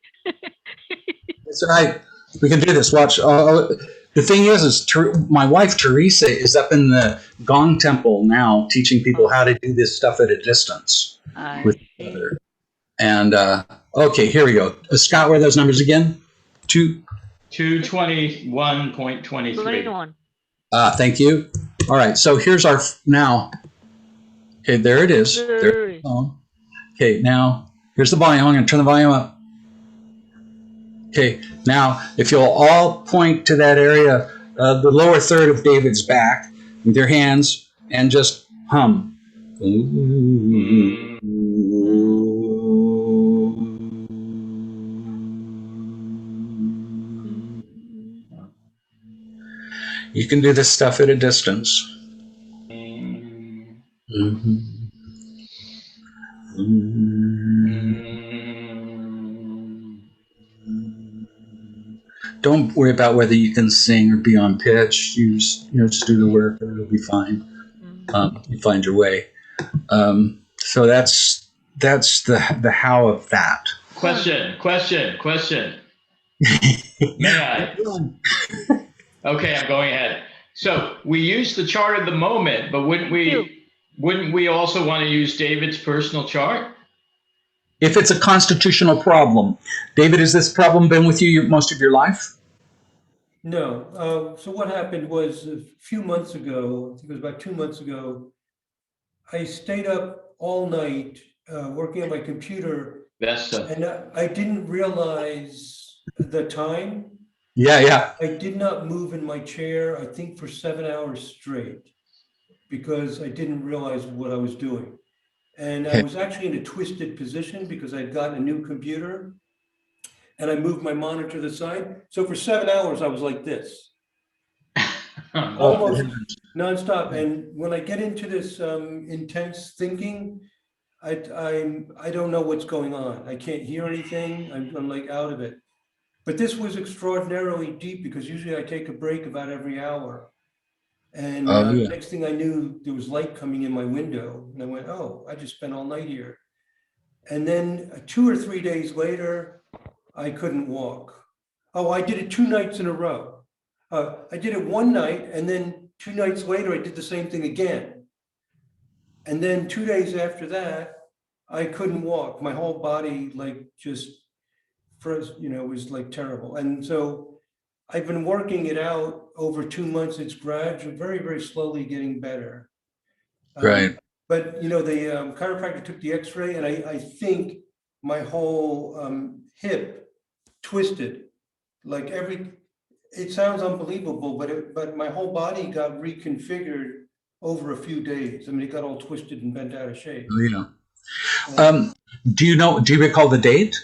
It's all right. We can do this. Watch. The thing is my wife Teresa is up in the Gong Temple now, teaching people how to do this stuff at a distance with each other. And okay, here we go. Scott, what are those numbers again?
221.23.
21.
Thank you. All right. So here's our now. Okay, there it is. There's the phone. Okay, now here's the volume. I'm going to turn the volume up. Okay, now if you'll all point to that area, the lower third of David's back with your hands, and just hum. You can do this stuff at a distance. Don't worry about whether you can sing or be on pitch. You just do the work, and it'll be fine. You find your way. So that's the how of that.
Question. May I? Okay, I'm going ahead. So we use the chart of the moment, but wouldn't we also want to use David's personal chart?
If it's a constitutional problem. David, has this problem been with you most of your life?
No. So what happened was a few months ago, I think it was about 2 months ago, I stayed up all night working on my computer,
Vesta.
and I didn't realize the time.
Yeah.
I did not move in my chair, I think for 7 hours straight, because I didn't realize what I was doing. And I was actually in a twisted position because I'd gotten a new computer and I moved my monitor to the side. So for 7 hours, I was like this, almost nonstop. And when I get into this intense thinking, I don't know what's going on. I can't hear anything. I'm like out of it. But this was extraordinarily deep because usually I take a break about every hour. And
Oh, yeah.
next thing I knew, there was light coming in my window. And I went, oh, I just spent all night here. And then 2 or 3 days later, I couldn't walk. Oh, I did it 2 nights in a row. I did it one night, and then 2 nights later, I did the same thing again. And then 2 days after that, I couldn't walk. My whole body, like, just froze, was like terrible. And so I've been working it out over 2 months. It's gradual, very, very slowly getting better.
Right.
But, the chiropractor took the x-ray, and I think my whole hip twisted. Like it sounds unbelievable, but my whole body got reconfigured over a few days. I mean, it got all twisted and bent out of shape.
Yeah. Do you recall the date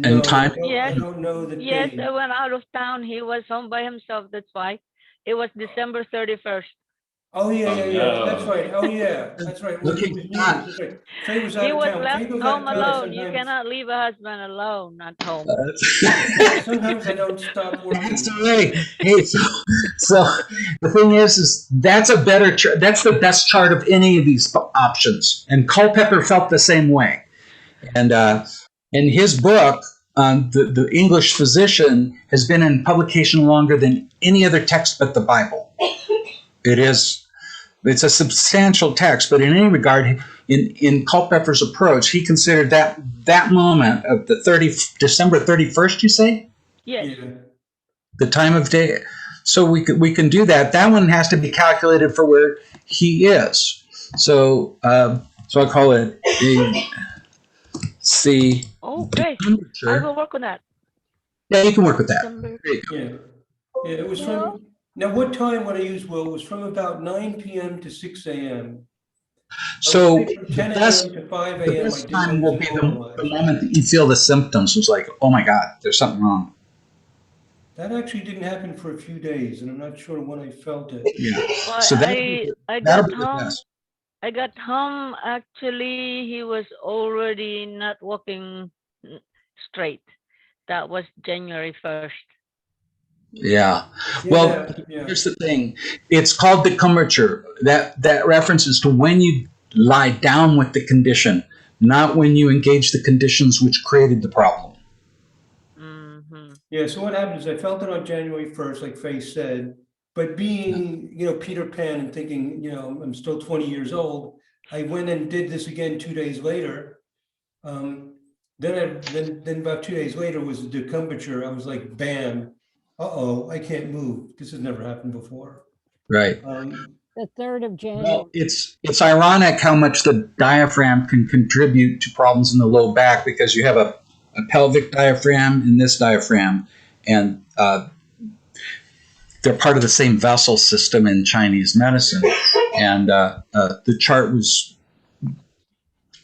and time?
I don't know the date.
Yes, I went out of town. He was home by himself. That's why. It was December 31st.
Oh, yeah.
no.
That's right. Oh, yeah, that's right. Well,
Looking
it was New
back.
Year's, that's right. Faye was out
He
of
was
town. Faye
left
goes out
home
of town
alone. You
sometimes.
cannot leave a husband alone at home.
Sometimes I don't stop working.
That's all right. Hey, so the thing is that's a better that's the best chart of any of these options. And Culpepper felt the same way. And in his book, the English Physician has been in publication longer than any other text but the Bible. It's a substantial text, but in any regard, in Culpepper's approach, he considered that moment of the December 31st, you say?
Yes.
Yeah.
The time of day. So we can do that. That one has to be calculated for where he is. So I call it C.
Okay. I will work on that.
Yeah, you can work with that.
December.
There you go.
Yeah. It was from. Now, what time would I use, Will? It was from about 9 p.m. to 6 a.m.
So
From
the
10
best,
a.m. to 5
the
a.m.
best time will be the moment that you feel the symptoms. It's like, oh my God, there's something wrong.
That
actually didn't happen for a few days, and I'm not sure when I felt it.
Yeah.
Well,
So
I
that'll
got
be the
home.
best.
I got home. Actually, he was already not walking straight. That was January 1st.
Yeah. Well, here's the thing. It's called decumbiture. That references to when you lie down with the condition, not when you engage the conditions which created the problem.
Mm-hmm.
Yeah, so what happened is I felt it on January 1st, like Faye said, but being, Peter Pan and thinking, I'm still 20 years old, I went and did this again 2 days later. Then about 2 days later was the decumbiture. I was like, bam, I can't move. This has never happened before.
Right.
The 3rd of January.
Well, it's ironic how much the diaphragm can contribute to problems in the low back, because you have a pelvic diaphragm and this diaphragm, and they're part of the same vessel system in Chinese medicine. And the chart was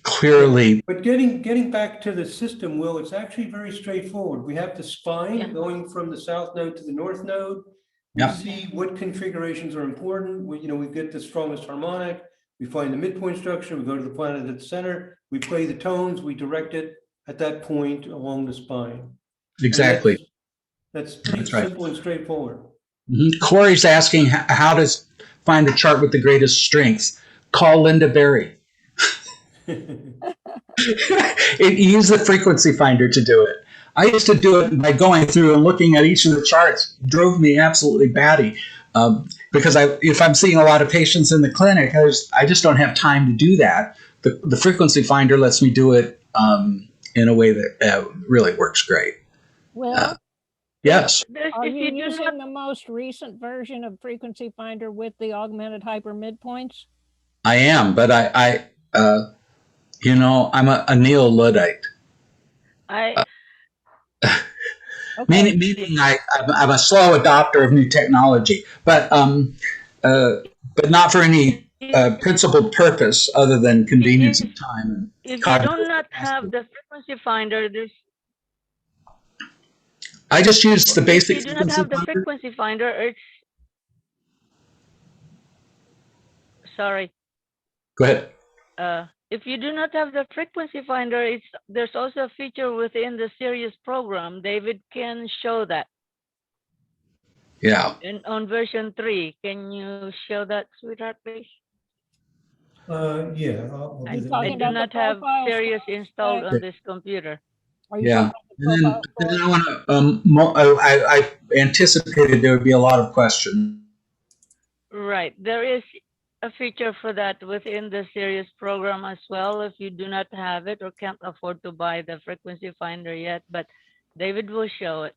clearly.
But getting back to the system, Will, it's actually very straightforward. We have the spine going from the south node to the north node. We see what configurations are important. We get the strongest harmonic. We find the midpoint structure. We go to the planet at the center. We play the tones. We direct it at that point along the spine.
Exactly.
That's pretty simple and straightforward.
Mm-hmm. Corey's asking how to find the chart with the greatest strength. Call Linda Berry. Use the frequency finder to do it. I used to do it by going through and looking at each of the charts. It drove me absolutely batty, because if I'm seeing a lot of patients in the clinic, I just don't have time to do that. The frequency finder lets me do it in a way that really works great.
Well,
Yes,
Are
if
you
you do not,
using the most recent version of Frequency Finder with the augmented hyper midpoints?
I am, but I'm a neo-Luddite.
I
Okay.
Meaning I'm a slow adopter of new technology, but not for any principled purpose other than convenience of time and
if you
cognitive
do not have
capacity.
the frequency finder, there's
I just use the
if
basic
you do not
frequency
have the
finder.
frequency finder, it's sorry.
Go ahead.
If you do not have the frequency finder, there's also a feature within the Sirius program. David can show that.
Yeah.
And on version 3, can you show that, sweetheart, please?
Yeah, I'll
Are you
do
talking
I
that.
do
about the
not have
profile
Sirius
screen?
installed on this computer.
Are you
Yeah.
talking about the profile
And then
score?
I want to. I anticipated there would be a lot of questions.
Right. There is a feature for that within the Sirius program as well, if you do not have it or can't afford to buy the frequency finder yet, but David will show it.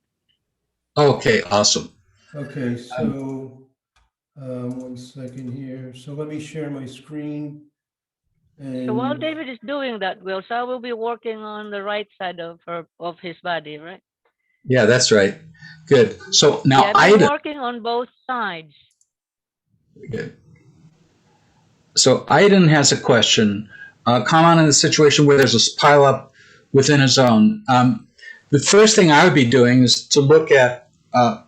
Okay, awesome.
Okay, so 1 second here. So let me share my screen.
So while
And
David is doing that, Will, so I will be working on the right side of his body, right?
Yeah, that's right. Good. So now
Yeah, I've been
Ida.
working on both sides.
Good. So Iden has a question. Comment on the situation where there's a pileup within a zone. The first thing I would be doing is to look at. I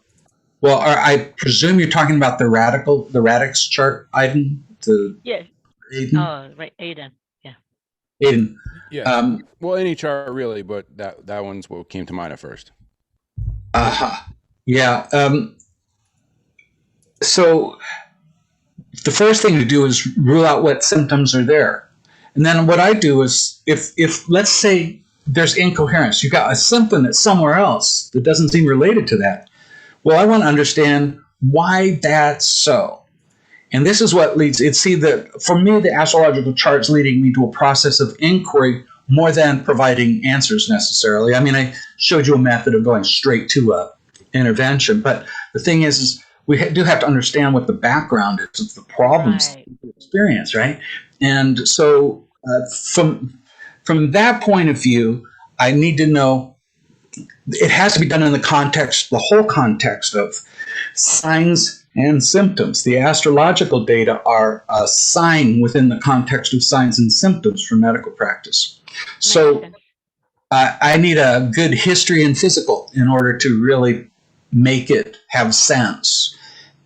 presume you're talking about the radix chart, Iden.
Yes.
Aiden.
Oh, right, Aiden. Yeah.
Aiden.
Yes. Well, any chart really, but that one's what came to mind at first.
Yeah. So the first thing to do is rule out what symptoms are there. And then what I do is if let's say there's incoherence, you got a symptom that's somewhere else that doesn't seem related to that. Well, I want to understand why that's so. And this is what leads, for me, the astrological chart's leading me to a process of inquiry more than providing answers necessarily. I mean, I showed you a method of going straight to a intervention, but the thing is we do have to understand what the background is of the problems
Right.
we experience, right? And so from that point of view, I need to know it has to be done in the whole context of signs and symptoms. The astrological data are a sign within the context of signs and symptoms for medical practice. So I need a good history and physical in order to really make it have sense.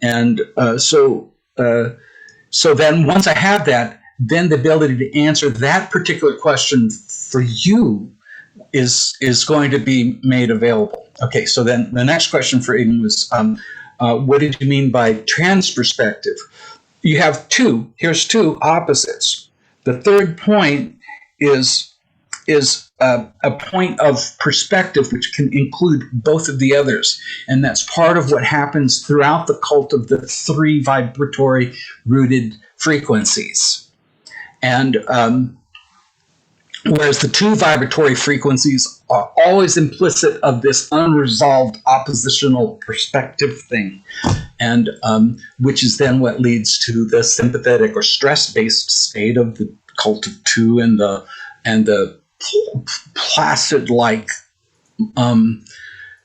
And so then once I have that, then the ability to answer that particular question for you is going to be made available. Okay, so then the next question for Aiden was, what did you mean by transperspective? You have two. Here's two opposites. The third point is a point of perspective which can include both of the others, and that's part of what happens throughout the cult of the three vibratory rooted frequencies. And whereas the two vibratory frequencies are always implicit of this unresolved oppositional perspective thing, and which is then what leads to the sympathetic or stress-based state of the cult of two and the placid-like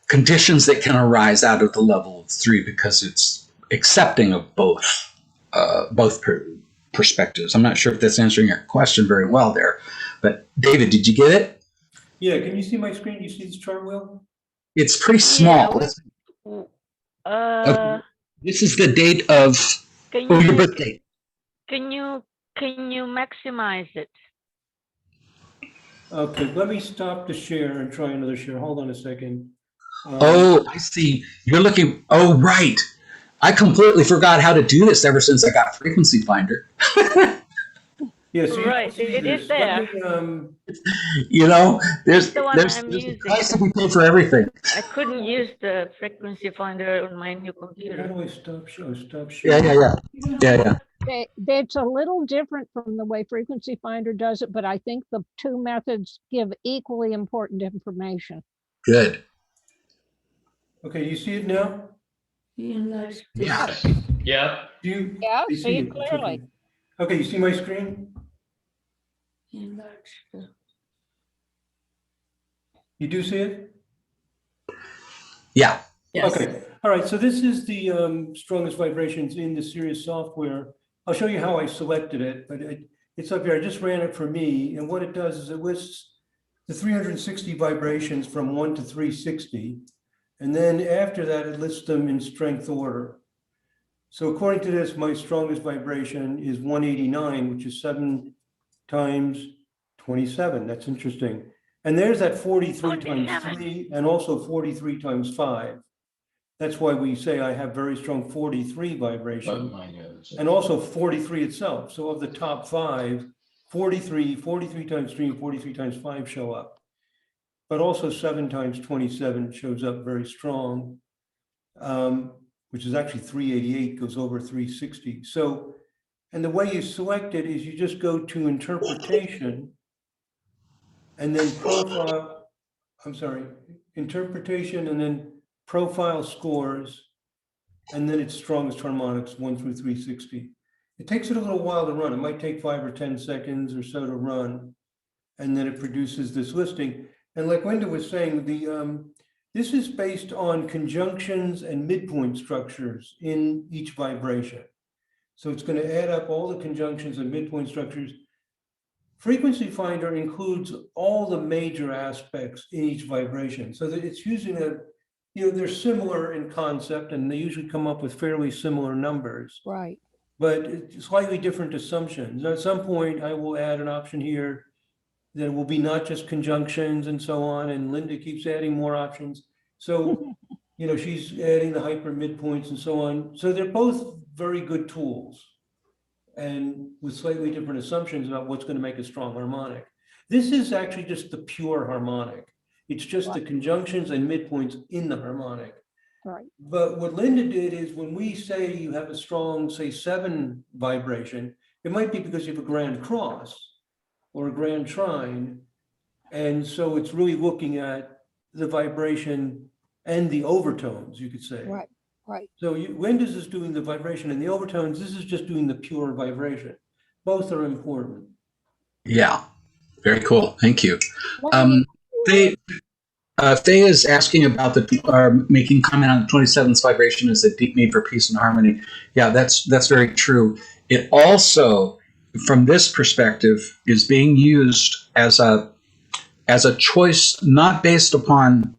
conditions that can arise out of the level of three because it's accepting of both perspectives. I'm not sure if that's answering your question very well there, but David, did you get it?
yeah, can you see my screen? Do you see this chart, Will?
It's pretty small.
Yeah,
This is the date of your birth date.
Can you maximize it?
Okay, let me stop the share and try another share. Hold on a second.
Oh, I see. You're looking. Oh, right. I completely forgot how to do this ever since I got Frequency Finder.
Yeah, so
right. It is there.
You know, there's
the one
there's
I'm
a
using.
price to be paid for everything.
I couldn't use the frequency finder on my new
How
computer.
do I stop show? Stop share.
Yeah.
It's a little different from the way Frequency Finder does it, but I think the two methods give equally important information.
Good.
Okay, you see it now?
Yes.
Yes.
Yep.
Do you?
Yeah,
I
see it
It's
clearly.
okay. Okay, you see my screen? You do see it?
Yeah.
Yes.
Okay, all right, so this is the strongest vibrations in the Sirius software. I'll show you how I selected it, but it's up here. I just ran it for me, and what it does is it lists the 360 vibrations from 1 to 360, and then after that, it lists them in strength order. So according to this, my strongest vibration is 189, which is 7 times 27. That's interesting. And there's that 43 times
47.
3 and also 43 times 5. That's why we say I have very strong 43 vibration and also 43 itself. So of the top 5, 43 times 3 and 43 times 5 show up. But also 7 times 27 shows up very strong, which is actually 388, goes over 360. So, and the way you select it is you just go to interpretation and then interpretation and then profile scores, and then its strongest harmonics 1 through 360. It takes it a little while to run. It might take 5 or 10 seconds or so to run, and then it produces this listing. And like Linda was saying, this is based on conjunctions and midpoint structures in each vibration. So it's going to add up all the conjunctions and midpoint structures. Frequency Finder includes all the major aspects in each vibration, so that it's using they're similar in concept and they usually come up with fairly similar numbers,
Right.
but it's slightly different assumptions. At some point, I will add an option here that will be not just conjunctions and so on, and Linda keeps adding more options. So, she's adding the hyper midpoints and so on. So they're both very good tools and with slightly different assumptions about what's going to make a strong harmonic. This is actually just the pure harmonic. It's just the conjunctions and midpoints in the harmonic.
Right.
But what Linda did is when we say you have a strong, say 7 vibration, it might be because you have a grand cross or a grand trine. And so it's really looking at the vibration and the overtones, you could say.
Right. Right.
So Linda's is doing the vibration and the overtones. This is just doing the pure vibration. Both are important.
Yeah. Very cool. Thank you.
Well,
Faye is asking about making comment on the 27th vibration as a deep need for peace and harmony. Yeah, that's very true. It also, from this perspective, is being used as a choice, not based upon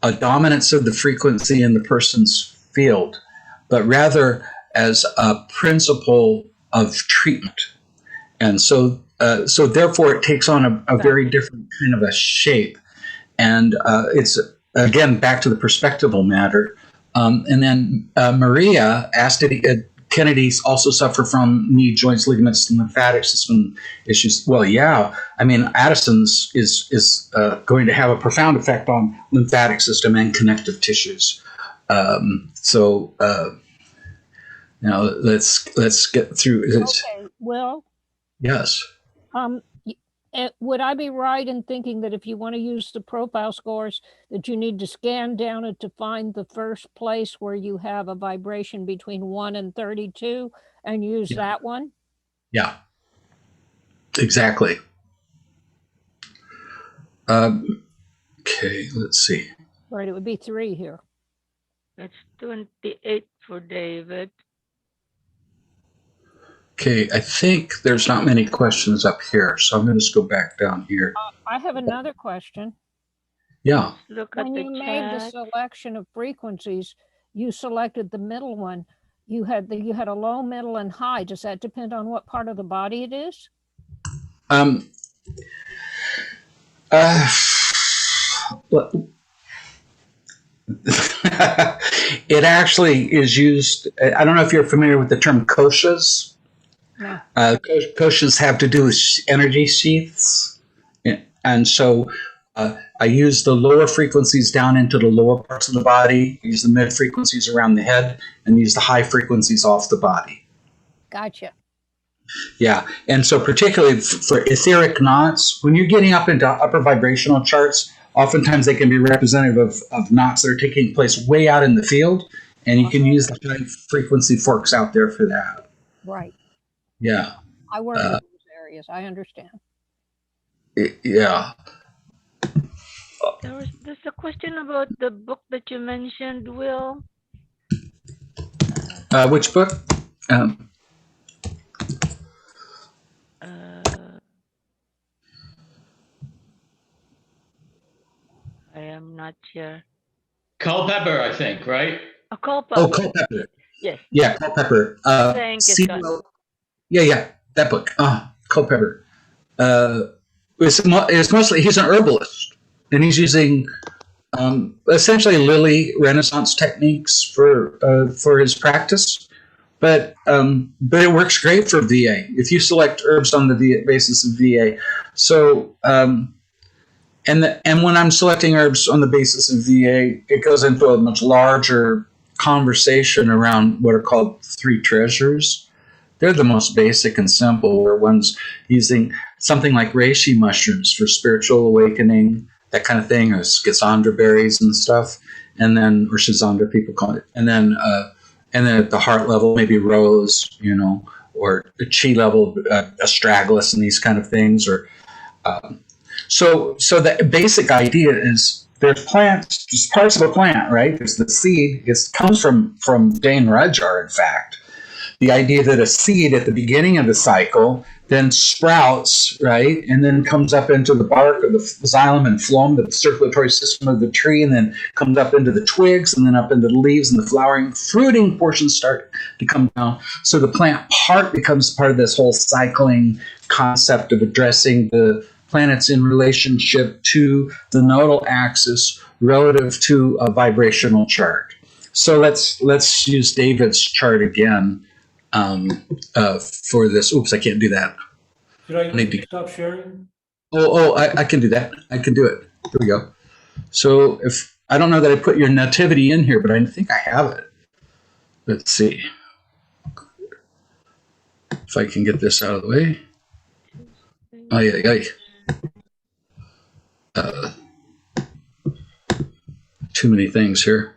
a dominance of the frequency in the person's field, but rather as a principle of treatment. And so therefore it takes on a very different kind of a shape. And it's, again, back to the perspectival matter. And then Maria asked, did Kennedy also suffer from knee, joints, ligaments, and lymphatic system issues? Well, yeah. I mean, Addison's is going to have a profound effect on lymphatic system and connective tissues. Let's get through this.
okay. Well,
Yes.
would I be right in thinking that if you want to use the profile scores, that you need to scan down it to find the first place where you have a vibration between 1 and 32 and use that one?
Yeah. Exactly. Okay, let's see.
Right, it would be 3 here.
That's 28 for David.
Okay, I think there's not many questions up here, so I'm going to just go back down here.
I have another question.
Yeah.
Look at
When
the
you made the
chat.
selection of frequencies, you selected the middle one. You had a low, middle, and high. Does that depend on what part of the body it is?
It actually is used. I don't know if you're familiar with the term koshas.
No.
Koshas have to do with energy sheaths. And so I use the lower frequencies down into the lower parts of the body, use the mid frequencies around the head, and use the high frequencies off the body.
Gotcha.
Yeah, and so particularly for etheric knots, when you're getting up into upper vibrational charts, oftentimes they can be representative of knots that are taking place way out in the field, and you can use the high frequency forks out there for that.
Right.
Yeah.
I work in those areas. I understand.
Yeah.
There's a question about the book that you mentioned, Will.
Which book?
I am not sure.
Culpepper, I think, right?
A Culpepper.
Oh, Culpepper.
Yes.
Yeah, Culpepper.
Thank you, Scott.
Yeah, that book. Culpepper. It's mostly, he's an herbalist, and he's using essentially Lily Renaissance techniques for his practice. But it works great for VA if you select herbs on the basis of VA. So and when I'm selecting herbs on the basis of VA, it goes into a much larger conversation around what are called three treasures. They're the most basic and simple, where one's using something like reishi mushrooms for spiritual awakening, that kind of thing, or schizandra berries and stuff, and then, or schizandra people call it, and then at the heart level, maybe rose, or the chi level, astragalus and these kind of things, or so the basic idea is there's plants, there's parts of a plant, right? There's the seed. It comes from Dane Rudjar, in fact. The idea that a seed at the beginning of the cycle then sprouts, right, and then comes up into the bark or the xylem and phloem, the circulatory system of the tree, and then comes up into the twigs, and then up into the leaves, and the flowering, fruiting portions start to come down. So the plant part becomes part of this whole cycling concept of addressing the planets in relationship to the nodal axis relative to a vibrational chart. So let's use David's chart again for this. Oops, I can't do that.
Should I need to stop sharing?
I can do that. I can do it. Here we go. So if I don't know that I put your nativity in here, but I think I have it. Let's see if I can get this out of the way. Too many things here.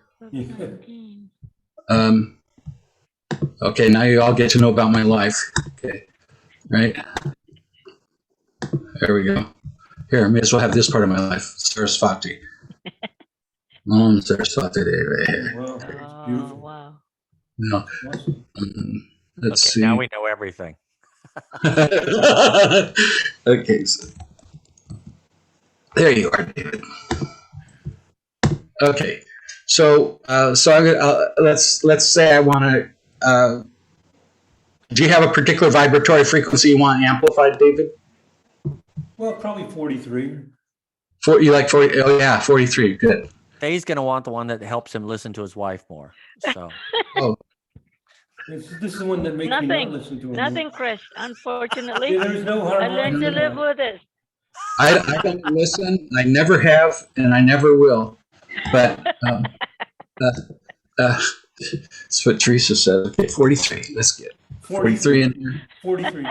Okay, now you all get to know about my life. Okay, right? There we go. Here, I may as well have this part of my life. Saraswati. Saraswati.
Wow, that's beautiful.
Wow.
No.
Awesome.
Let's see.
Now we know everything.
Okay, so there you are, David. Okay, so I'm gonna, let's say I want to. Do you have a particular vibratory frequency you want amplified, David?
Well, probably 43.
You like 40? Oh yeah, 43. Good.
He's going to want the one that helps him listen to his wife more. So.
Oh.
This is the one that makes me not listen to him.
Nothing, Chris. Unfortunately,
Yeah, there's no
I learned to live with it.
I don't listen. I never have, and I never will. But that's what Teresa said. Okay, 43. Let's get 43 in here. 43.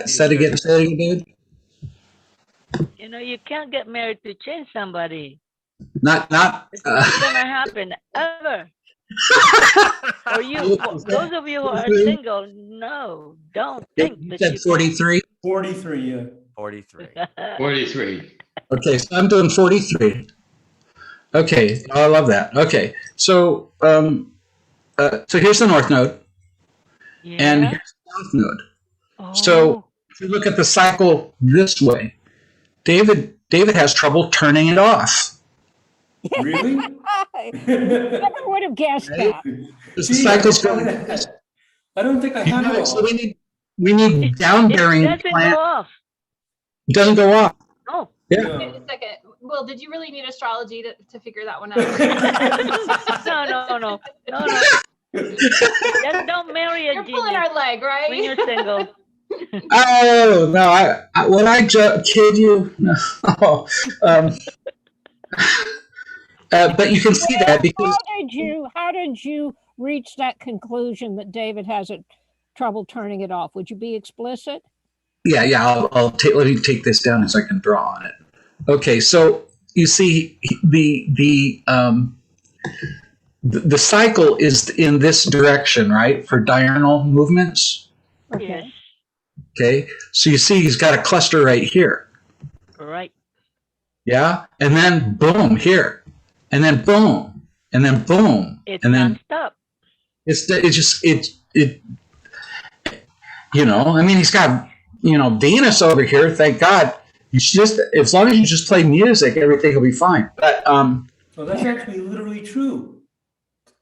Say it again, David.
You can't get married to change somebody.
Not.
It's not gonna happen ever. Or those of you who are single, no, don't think
you
that
said 43.
43, yeah.
43.
43.
Okay, so I'm doing 43. Okay, I love that. Okay, so so here's the north node, and here's the south node.
Oh.
So if you look at the cycle this way, David has trouble turning it off.
Really?
Never would have guessed that.
The cycle's going.
I don't think I have it.
So we need down-bearing
It doesn't
plant.
go off.
It doesn't go off.
Oh.
Yeah.
Wait a second. Well, did you really need astrology to figure that one out?
No. Just don't marry a
You're
genius
pulling our leg, right?
when you're single.
Oh no! When I kid you, no. But you can see that because
how did you reach that conclusion that David has trouble turning it off? Would you be explicit?
yeah. Let me take this down so I can draw on it. Okay, so you see the cycle is in this direction, right? For diurnal movements.
Yes.
Okay, so you see he's got a cluster right here.
Right.
Yeah, and then boom here, and then boom, and then boom,
It's
and then
nonstop.
it's just it. You know, I mean, he's got Venus over here. Thank God. You just as long as you just play music, everything will be fine. But
So that's actually literally true.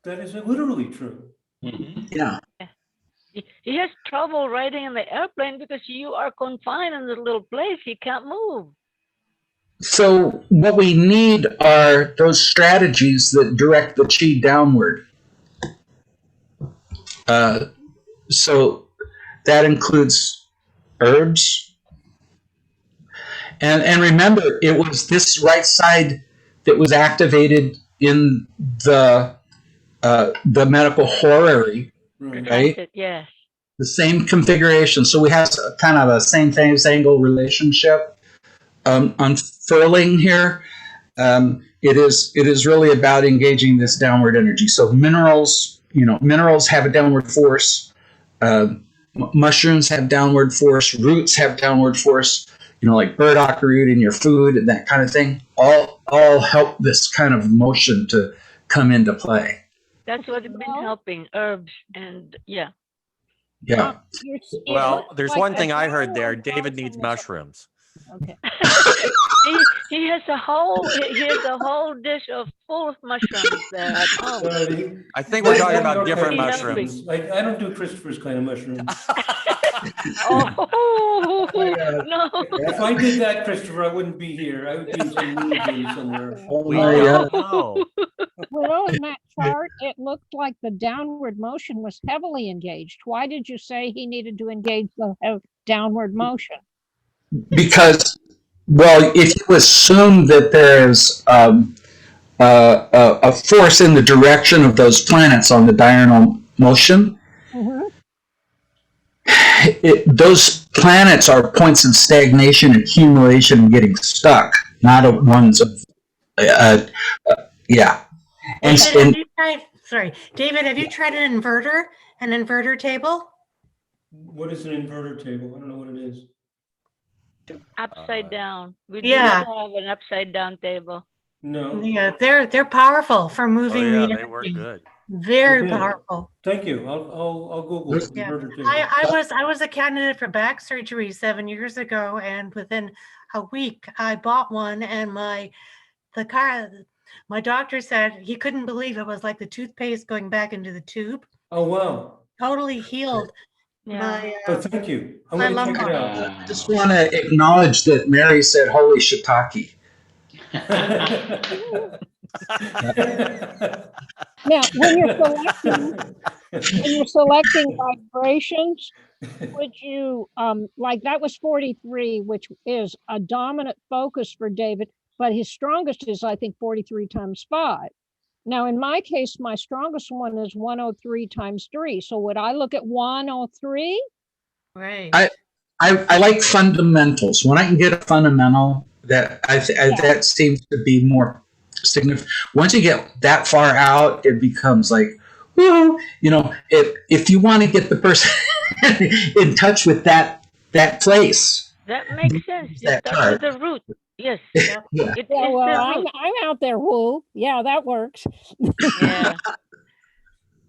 That is literally true.
yeah.
He has trouble riding in the airplane because you are confined in the little place. He can't move.
So what we need are those strategies that direct the chi downward. So that includes herbs, and remember, it was this right side that was activated in the medical horary, right?
Transit, yes.
The same configuration. So we have kind of a same phase angle relationship unfurling here. It is really about engaging this downward energy. So minerals have a downward force. Mushrooms have downward force. Roots have downward force. Like burdock root in your food and that kind of thing. All help this kind of motion to come into play.
That's what has been helping, herbs and yeah.
Yeah.
Well, there's one thing I heard there. David needs mushrooms.
Okay.
he has a whole dish full of mushrooms there at home.
I think we're talking about different
He
mushrooms.
Like I don't do Christopher's kind of mushrooms.
Oh no!
If I did that, Christopher, I wouldn't be here. I would be in some movie somewhere.
We don't know.
Well, in that chart, it looked like the downward motion was heavily engaged. Why did you say he needed to engage the downward motion?
Because, well, if you assume that there's a force in the direction of those planets on the diurnal motion, those planets are points of stagnation, accumulation, and getting stuck, not ones of, yeah.
David, have you tried an inverter table?
What is an inverter table? I don't know what it is.
Upside down. We do
Yeah.
not have an upside down table.
No.
Yeah, they're powerful for moving
Oh, yeah,
the
they work
energy.
good.
Very
Okay.
powerful.
Thank you. I'll Google it.
Yeah.
Inverter table.
I was a candidate for back surgery 7 years ago, and within a week I bought one, and my doctor said he couldn't believe it was like the toothpaste going back into the tube.
Oh wow.
Totally healed my
But thank you. I'm
my
going to check it
lumbar.
out.
I just want to acknowledge that Mary said holy shiitake.
Now, when you're selecting vibrations, would you like that was 43, which is a dominant focus for David, but his strongest is I think 43 times 5. Now, in my case, my strongest one is 103 times 3. So would I look at 103?
Right.
I like fundamentals. When I can get a fundamental, that seems to be more significant. Once you get that far out, it becomes like, woo, if you want to get the person in touch with that place.
That makes sense. You
That
start with the root. Yes.
Yeah.
It's
Yeah,
the
well,
root.
I'm out there, woo. Yeah, that works.
Yeah.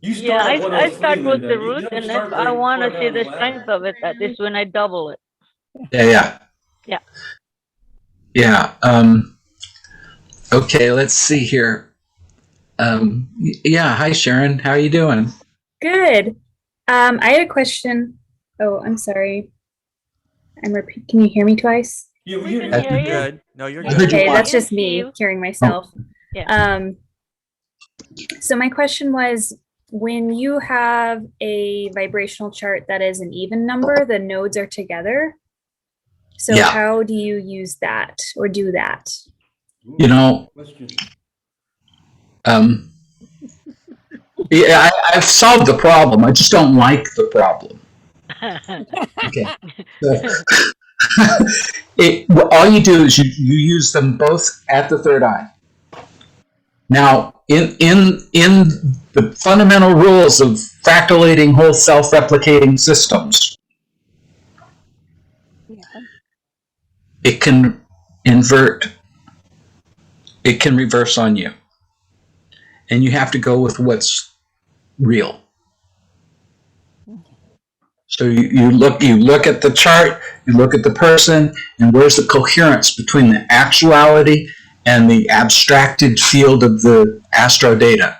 You start
Yeah,
at
I
103,
start with
Linda.
the
You
root,
don't
and if
start
I
very
want to
far
see
down
the
ladder.
strength of it, that is when I double it.
Yeah. Okay, let's see here. Hi Sharon, how are you doing?
Good. I had a question. Oh, I'm sorry. Can you hear me twice?
You
We can
That's
hear you.
Good. No, you're
I
good.
heard you
Okay,
want-
that's just
See
me
you.
hearing myself.
Yeah.
So my question was, when you have a vibrational chart that is an even number, the nodes are together. So
Yeah.
how do you use that or do that?
Question.
I've solved the problem. I just don't like the problem. Okay. All you do is you use them both at the third eye. Now, in the fundamental rules of fractalating whole self-replicating systems, it can invert, it can reverse on you. And you have to go with what's real. So you look at the chart, you look at the person, and where's the coherence between the actuality and the abstracted field of the astro data.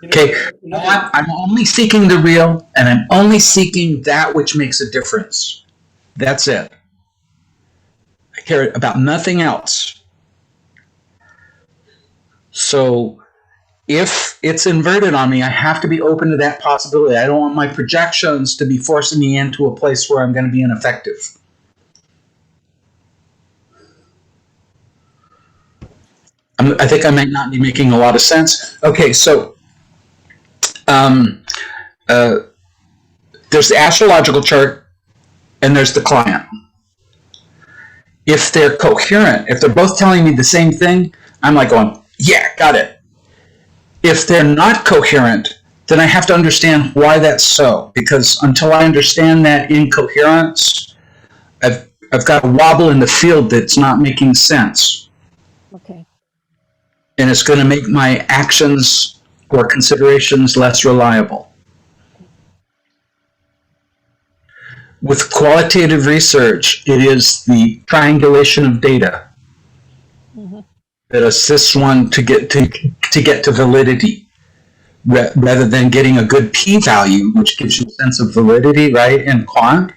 Okay, I'm only seeking the real, and I'm only seeking that which makes a difference. That's it. I care about nothing else. So if it's inverted on me, I have to be open to that possibility. I don't want my projections to be forcing me into a place where I'm going to be ineffective. I think I might not be making a lot of sense. Okay, so there's the astrological chart and there's the client. If they're coherent, if they're both telling me the same thing, I'm like going, yeah, got it. If they're not coherent, then I have to understand why that's so. Because until I understand that incoherence, I've got a wobble in the field that's not making sense.
Okay.
And it's going to make my actions or considerations less reliable. With qualitative research, it is the triangulation of data that assists one to get to validity, rather than getting a good p-value, which gives you a sense of validity, right? In quant,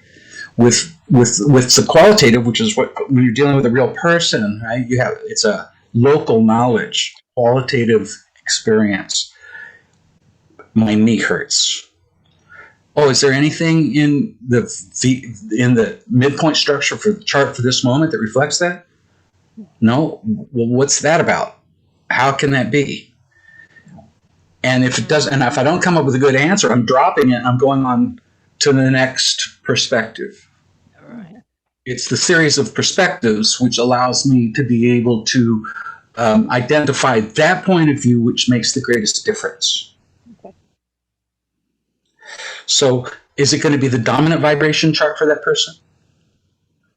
with the qualitative, which is what when you're dealing with a real person, right? It's a local knowledge, qualitative experience. My knee hurts. Oh, is there anything in the midpoint structure for the chart for this moment that reflects that? No? Well, what's that about? How can that be? And if it doesn't, and if I don't come up with a good answer, I'm dropping it. I'm going on to the next perspective.
Right.
It's the series of perspectives which allows me to be able to identify that point of view which makes the greatest difference.
Okay.
So, is it going to be the dominant vibration chart for that person?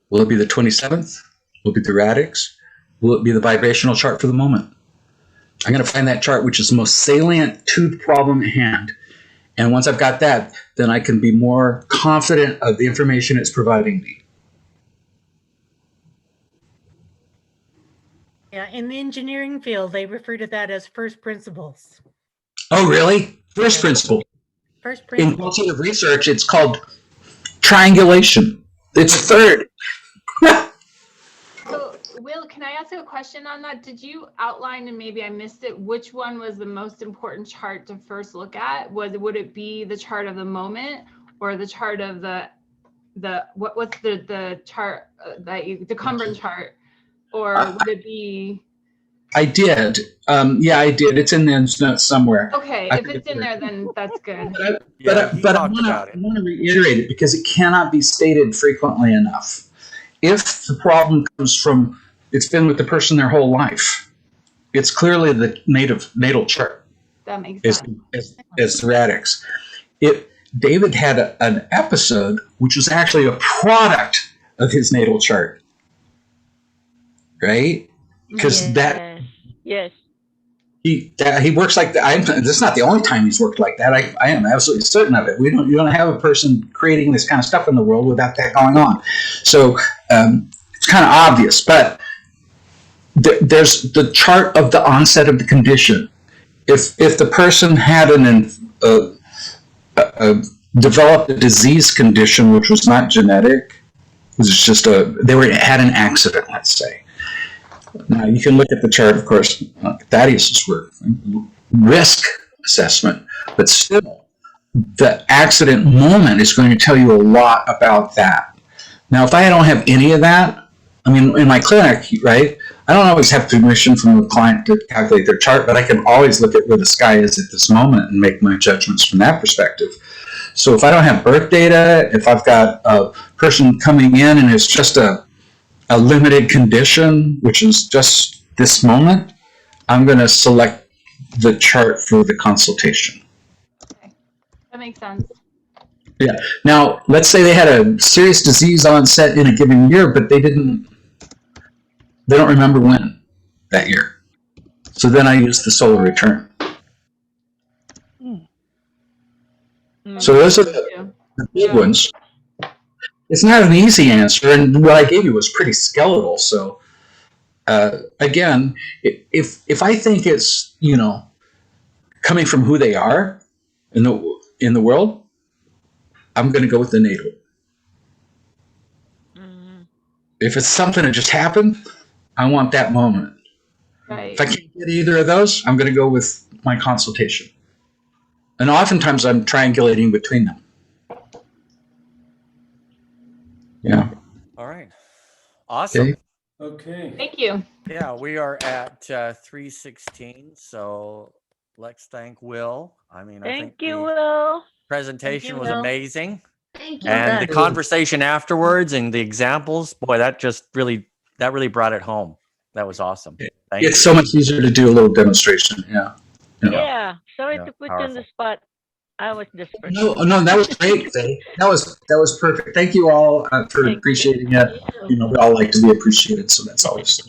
Will it be the 27th? Will it be the radix? Will it be the vibrational chart for the moment? I'm going to find that chart which is the most salient to the problem at hand. And once I've got that, then I can be more confident of the information it's providing me.
Yeah, in the engineering field, they refer to that as first principles.
Oh, really? First principle.
First
In
principles.
qualitative research, it's called triangulation. It's third.
So, Will, can I ask you a question on that? Did you outline, and maybe I missed it, which one was the most important chart to first look at? Would it be the chart of the moment, or the chart of what's the chart the Cumberland chart, or would it be?
I did. Yeah, I did. It's in the notes somewhere.
Okay, if it's in there, then that's good.
But I want to reiterate it because it cannot be stated frequently enough. If the problem comes from, it's been with the person their whole life, it's clearly the natal chart.
That makes sense.
As the radix. David had an episode which was actually a product of his natal chart, right? Because
Yes.
He works like that. This is not the only time he's worked like that. I am absolutely certain of it. You don't have a person creating this kind of stuff in the world without that going on. So it's kind of obvious, but there's the chart of the onset of the condition. If the person had developed a disease condition which was not genetic, it was just had an accident, let's say. Now, you can look at the chart, of course, Thaddeus's work, risk assessment, but still, the accident moment is going to tell you a lot about that. Now, if I don't have any of that, I mean, in my clinic, right, I don't always have permission from the client to calculate their chart, but I can always look at where the sky is at this moment and make my judgments from that perspective. So if I don't have birth data, if I've got a person coming in and it's just a limited condition, which is just this moment, I'm going to select the chart for the consultation.
Okay. That makes sense.
Yeah. Now, let's say they had a serious disease onset in a given year, but they don't remember when that year. So then I use the solar return. So those are the big ones. It's not an easy answer, and what I gave you was pretty skeletal. So again, if I think it's coming from who they are in the world, I'm going to go with the natal. If it's something that just happened, I want that moment.
Right.
If I can't get either of those, I'm going to go with my consultation. And oftentimes I'm triangulating between them. Yeah.
All right. Awesome.
Okay.
Thank you.
Yeah, we are at 3:16. So let's thank Will. I mean, I
Thank
think
you,
the
Will.
presentation
you,
was
Will.
amazing.
Thank you.
And the conversation afterwards and the examples, boy, that really brought it home. That was awesome. Thank you.
It's so much easier to do a little demonstration. Yeah.
Yeah. Sorry
Yeah,
to put you on the
powerful.
spot. I was desperate.
No, that was great. Faye. That was perfect. Thank you all for
Thank you.
appreciating it. We all like to be appreciated, so that's always.